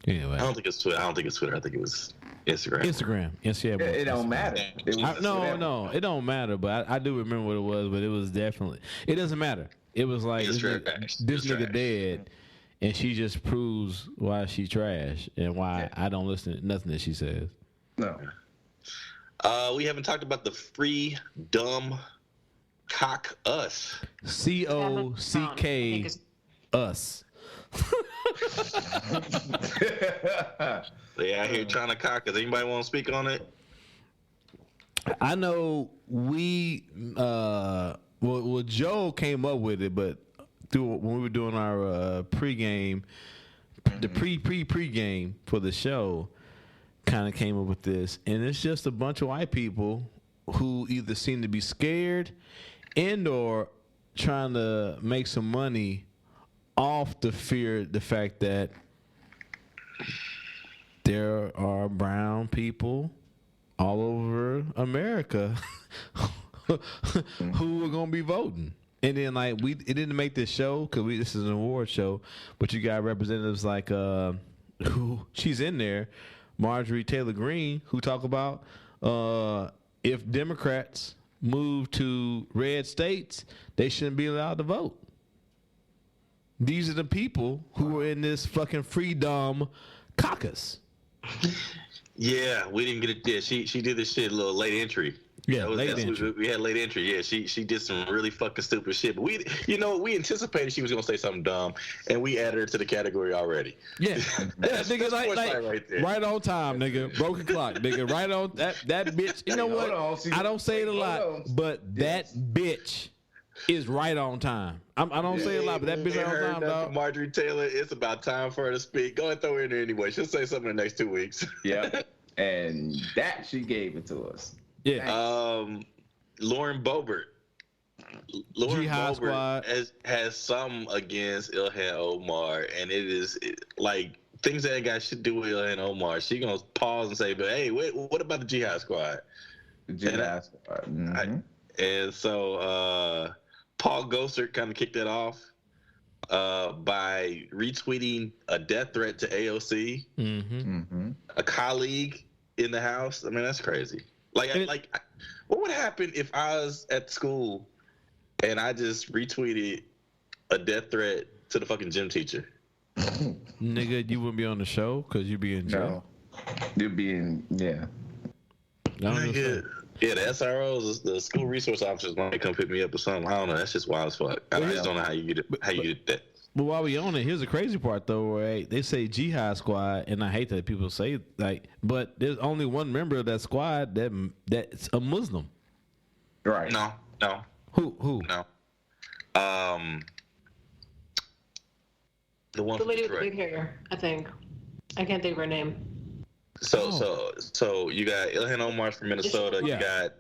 Anyway, I don't think it's Twitter. I think it was Instagram. It don't matter. No, it don't matter. But I do remember what it was. But it was definitely. It doesn't matter. It was like this nigga dead, and she just proves why she trash and why I don't listen to nothing that she says. No. We haven't talked about the free dumb cock us. COCK us. They out here trying to cock us. Anybody want to speak on it? I know we well Joe came up with it, but when we were doing our pregame, the pregame for the show, kind of came up with this, and it's just a bunch of white people who either seem to be scared and or trying to make some money off the fact that there are brown people all over America who are going to be voting. And then it didn't make this show because this is an award show, but you got representatives like who she's in there, Marjorie Taylor Greene, who talk about if Democrats move to red states, they shouldn't be allowed to vote. These are the people who are in this fucking freedom caucus. Yeah, we didn't get it there. She did this shit a little late entry. Yeah, late entry. We had late entry. Yeah, she did some really fucking stupid shit. But we anticipated she was gonna say something dumb, and we added her to the category already. Yeah, nigga, right on time, nigga. Broken clock, nigga. Right on that bitch. You know what? I don't say it a lot, but that bitch is right on time. I don't say a lot, but that bitch right on time, dog. Marjorie Taylor, it's about time for her to speak. Go ahead, throw her in there anyway. She'll say something in the next 2 weeks. Yeah, and that she gave it to us. Yeah. Lauren Boebert. Lauren Boebert has some against Ilhan Omar, and it is like things that ain't got shit to do with Ilhan Omar. She gonna pause and say, "But hey, what about the Jihad Squad?" The Jihad Squad. Mm-hmm. And so Paul Gosar kind of kicked that off by retweeting a death threat to AOC, a colleague in the House. I mean, that's crazy. What would happen if I was at school and I just retweeted a death threat to the fucking gym teacher? Nigga, you wouldn't be on the show because you'd be in jail. You'd be in, yeah. The SROs, the school resource officers, might come pick me up or something. I don't know. That's just wild as fuck. I just don't know how you get that. But while we on it, here's the crazy part though, right? They say Jihad Squad, and I hate that people say but there's only one member of that squad that's a Muslim. Right. No. Who? No. The one the from lady Detroit. with the big hair, I think. I can't think of her name. So you got Ilhan Omar from Minnesota. Yeah. You got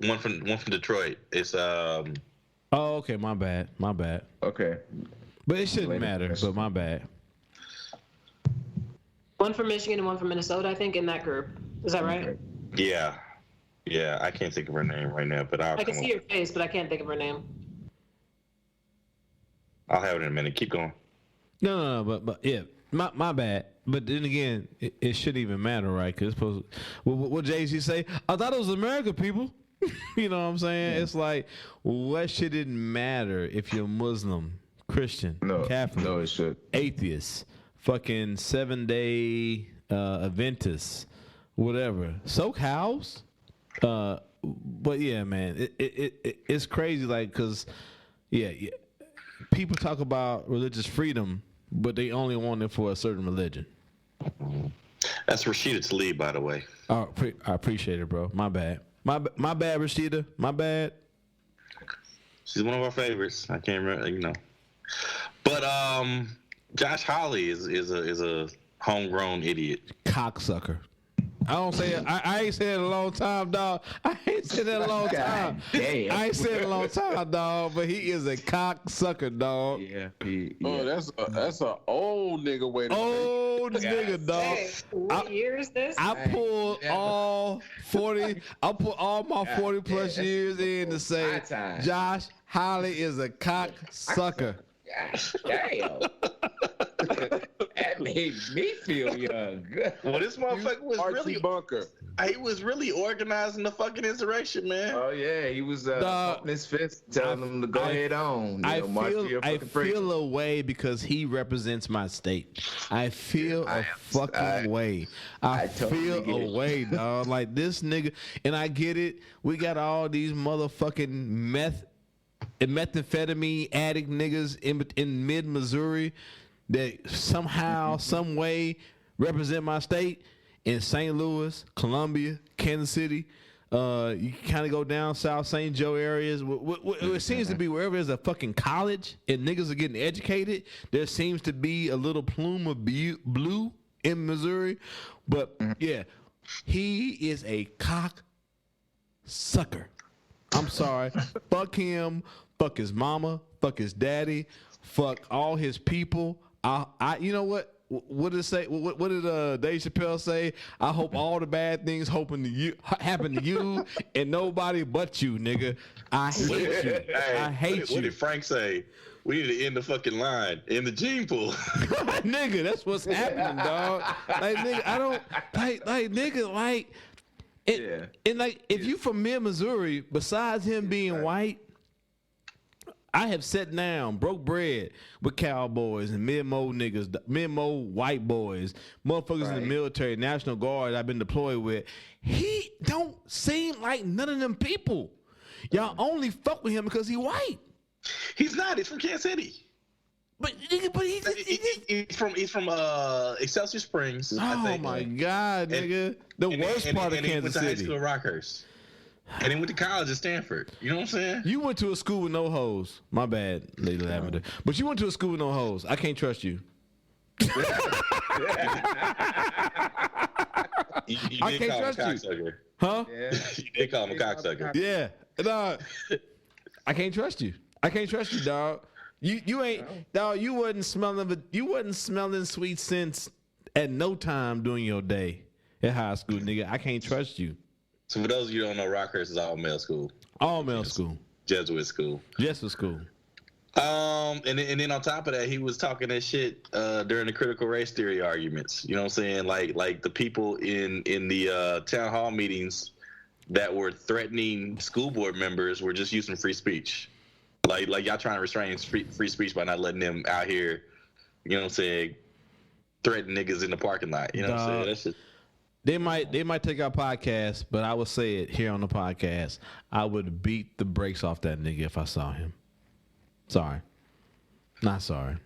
one from Detroit. It's Oh, okay. My bad. Okay. But it shouldn't matter. But my bad. One from Michigan and one from Minnesota, I think, in that group. Is that right? Yeah. I can't think of her name right now, but I can see her face, but I can't think of her name. I'll have it in a minute. Keep going. No, but yeah, my bad. But then again, it shouldn't even matter, right? Because it's supposed to, what Jay-Z say? I thought it was America, people. You know what I'm saying? Yeah. It's like, what should it matter if you're Muslim, Christian, Catholic, no, it should. Atheist, fucking 7-day Adventist, whatever. Soak house. But yeah, man, it's crazy. Like, cause yeah, people talk about religious freedom, but they only want it for a certain religion. That's Rashida Tlaib, by the way. Oh, I appreciate it, bro. My bad. My bad, Rashida. My bad. She's one of our favorites. I can't remember, But Josh Hawley is a homegrown idiot. Cocksucker. I don't say it. I ain't said it in a long time, dog. I ain't said that in a long time. Damn. I ain't said it in a long time, dog. But he is a cocksucker, dog. Yeah. Oh, that's an old nigga way to old nigga, dog. What year is this? I pulled all 40. I put all my 40 plus years in to say Josh Hawley is a cocksucker. Damn. That made me feel young. Well, this motherfucker was Archie Bunker. He was really organizing the fucking insurrection, man. Oh yeah, he was pumping his fist, telling them to go ahead on. I feel a way because he represents my state. I feel a fucking way. I feel a way, dog. Like this nigga, and I get it. We got all these motherfucking methamphetamine addict niggas in mid Missouri that somehow, some way represent my state. In St. Louis, Columbia, Kansas City, you kind of go down south, St. Joe areas. It seems to be wherever there's a fucking college and niggas are getting educated, there seems to be a little plume of blue in Missouri. But yeah, he is a cock sucker. I'm sorry. Fuck him. Fuck his mama. Fuck his daddy. Fuck all his people. You know what? What did it say? What did Dave Chappelle say? I hope all the bad things happen to you and nobody but you, nigga. I hate you. I hate you. What did Frank say? We need to end the fucking line in the gene pool. Nigga, that's what's happening, dog. Like, nigga, I don't like nigga, like and like if you from mid Missouri, besides him being white, I have sat down, broke bread with cowboys and mid-mo niggas, mid-mo white boys, motherfuckers in the military, National Guard I've been deployed with. He don't seem like none of them people. Y'all only fuck with him because he white. He's not. He's from Kansas City. But he's from Excelsior Springs. I think. My God, nigga! The worst part of Kansas City. He went to high school at Rockhurst. And he went to college at Stanford. You know what I'm saying? You went to a school with no hoes. My bad, Lady Lavender. But you went to a school with no hoes. I can't trust you. You I did can't call him a trust you. cocksucker. Huh? You did call him a cocksucker. Yeah. No, I can't trust you. I can't trust you, dog. You ain't, dog. You wasn't smelling sweet scents at no time during your day at high school, nigga. I can't trust you. So for those of you who don't know, Rockhurst is all male school. All male school. Jesuit school. Jesuit school. And then on top of that, he was talking that shit during the critical race theory arguments. You know what I'm saying? Like the people in the town hall meetings that were threatening school board members were just using free speech. Like y'all trying to restrain free speech by not letting them out here. You know what I'm saying? Threaten niggas in the parking lot. You know what I'm saying? That's just. They might take our podcast, but I will say it here on the podcast. I would beat the brakes off that nigga if I saw him. Sorry. Not sorry.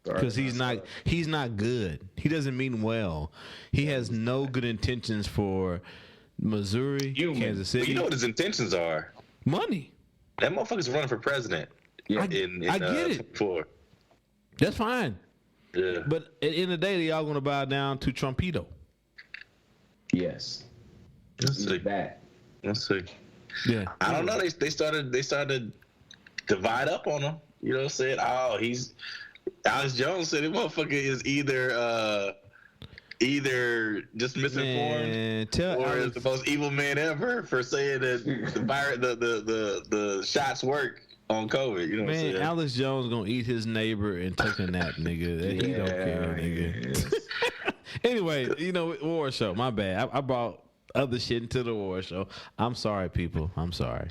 Because he's not good. He doesn't mean well. He has no good intentions for Missouri, Kansas City. Well, you know what his intentions are? Money. That motherfucker's running for president. I get it. 24. That's fine. Yeah. But at the end of the day, they all going to bow down to Trumpito. Yes. Let's see. Let's see. Yeah. I don't know. They started to divide up on him. You know what I'm saying? Oh, Alex Jones said this motherfucker is either just misinformed or is the most evil man ever for saying that the shots work on COVID. You know what I'm saying? Alex Jones gonna eat his neighbor and take a nap, nigga. He don't care, nigga. Anyway, war show. My bad. I brought other shit into the war show. I'm sorry, people. I'm sorry.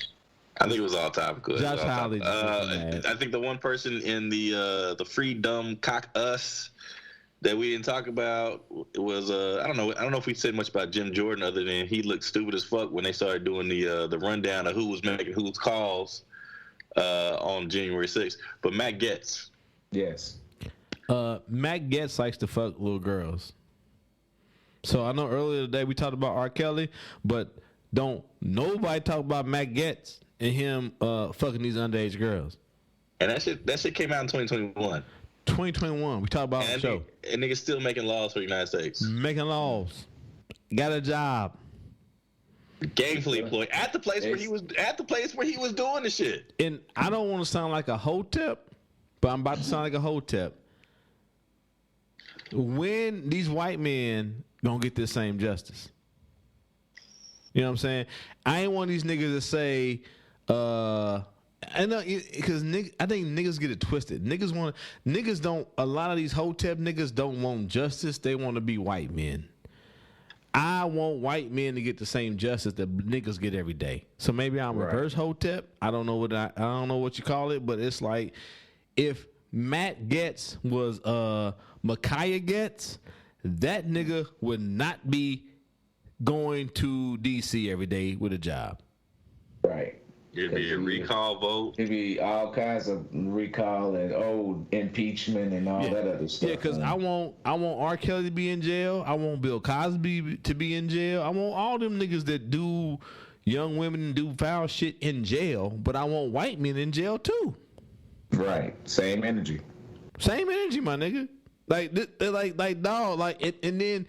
I think it was all topical. Josh Hawley. I think the one person in the free dumb cock us that we didn't talk about was I don't know if we said much about Jim Jordan other than he looked stupid as fuck when they started doing the rundown of who was making whose calls on January 6th. But Matt Getz. Yes. Matt Getz likes to fuck little girls. So I know earlier today we talked about R. Kelly, but don't nobody talk about Matt Getz and him fucking these underage girls. And that shit came out in 2021. 2021. We talked about the show. And niggas still making laws for the United States. Making laws. Got a job. Gainfully employed at the place where he was doing the shit. And I don't want to sound like a hotep, but I'm about to sound like a hotep. When these white men gonna get this same justice? You know what I'm saying? I ain't one of these niggas to say, I know, because I think niggas get it twisted. A lot of these hotep niggas don't want justice. They want to be white men. I want white men to get the same justice that niggas get every day. So maybe I'm reverse hotep. I don't know what you call it, but it's like if Matt Getz was Micaiah Getz, that nigga would not be going to DC every day with a job. Right. It'd be a recall vote. It'd be all kinds of recall and impeachment and all that other stuff. Yeah, because I want R. Kelly to be in jail. I want Bill Cosby to be in jail. I want all them niggas that do young women and do foul shit in jail. But I want white men in jail too. Right. Same energy, my nigga. Like dog. And then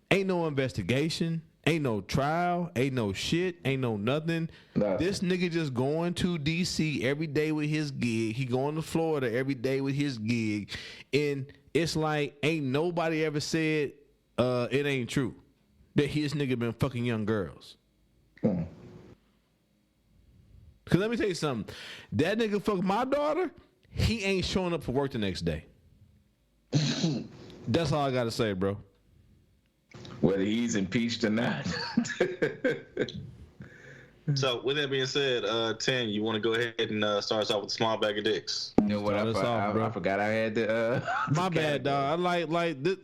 ain't no investigation. Ain't no trial, ain't no shit, ain't no nothing. This nigga just going to DC every day with his gig. He going to Florida every day with his gig. And it's like, ain't nobody ever said it ain't true that his nigga been fucking young girls. Because let me tell you something. That nigga fucked my daughter. he ain't showing up for work the next day. That's all I got to say, bro. Whether he's impeached or not. So, with that being said, 10, you want to go ahead and start us off with a small bag of dicks? You know what? I forgot I had the. My bad, dog. I like this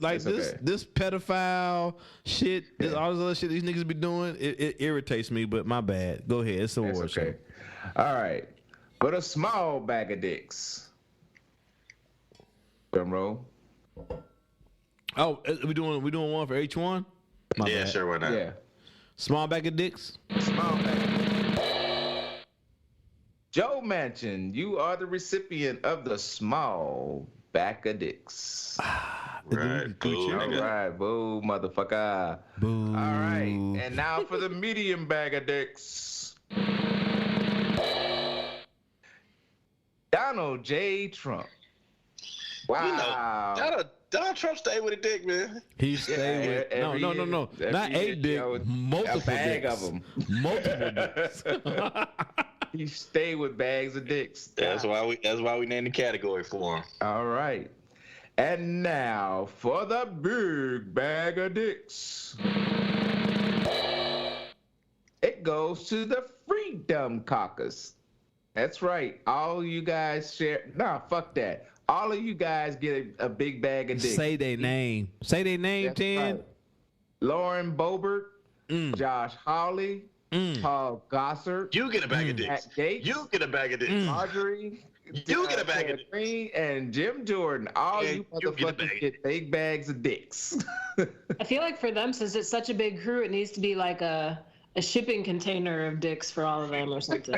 pedophile shit. This, all this other shit these niggas be doing. It irritates me. But my bad. Go ahead. It's a war show. All right, but a small bag of dicks. Drum roll. Oh, we doing one for H1? Yeah, sure, why not? Yeah. Small bag of dicks. Small bag of dicks. Joe Manchin, you are the recipient of the small bag of dicks. Right, boo. All right, boo, motherfucker. Boo. All right, and now for the medium bag of dicks. Donald J. Trump. Wow. You know, Donald Trump stayed with a dick, man. He stayed with no. Not a dick, multiple a bag dicks. of them. Multiple dicks. He stayed with bags of dicks. That's why we named the category for him. All right. And now for the big bag of dicks. It goes to the Freedom Caucus. That's right. All you guys share. Nah, fuck that. All of you guys get a big bag of dicks. Say their name. Say their name, That's 10. right. Lauren Boebert, Josh Hawley, Paul Gossard. You get a bag of dicks. Matt Gaetz, You get a bag of dicks. Marjorie. You get a bag of dicks. Green and Jim Jordan. All you motherfuckers get big bags of dicks. I feel like for them, since it's such a big crew, it needs to be like a shipping container of dicks for all of them or something.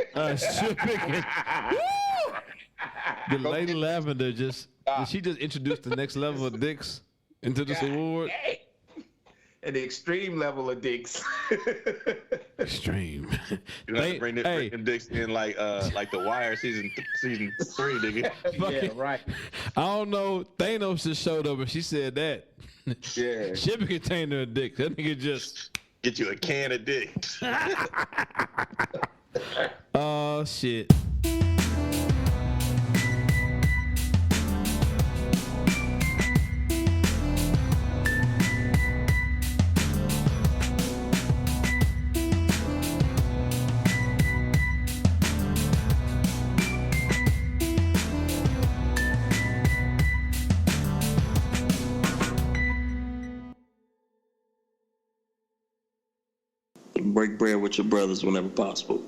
The Lady Lavender she just introduced the next level of dicks into this award. An extreme level of dicks. Extreme. You have to bring them dicks in like The Wire season 3, nigga. Yeah, right. I don't know. Thanos just showed up and she said that. Yeah. Shipping container of dicks. That nigga just get you a can of dicks. Oh shit. Break bread with your brothers whenever possible.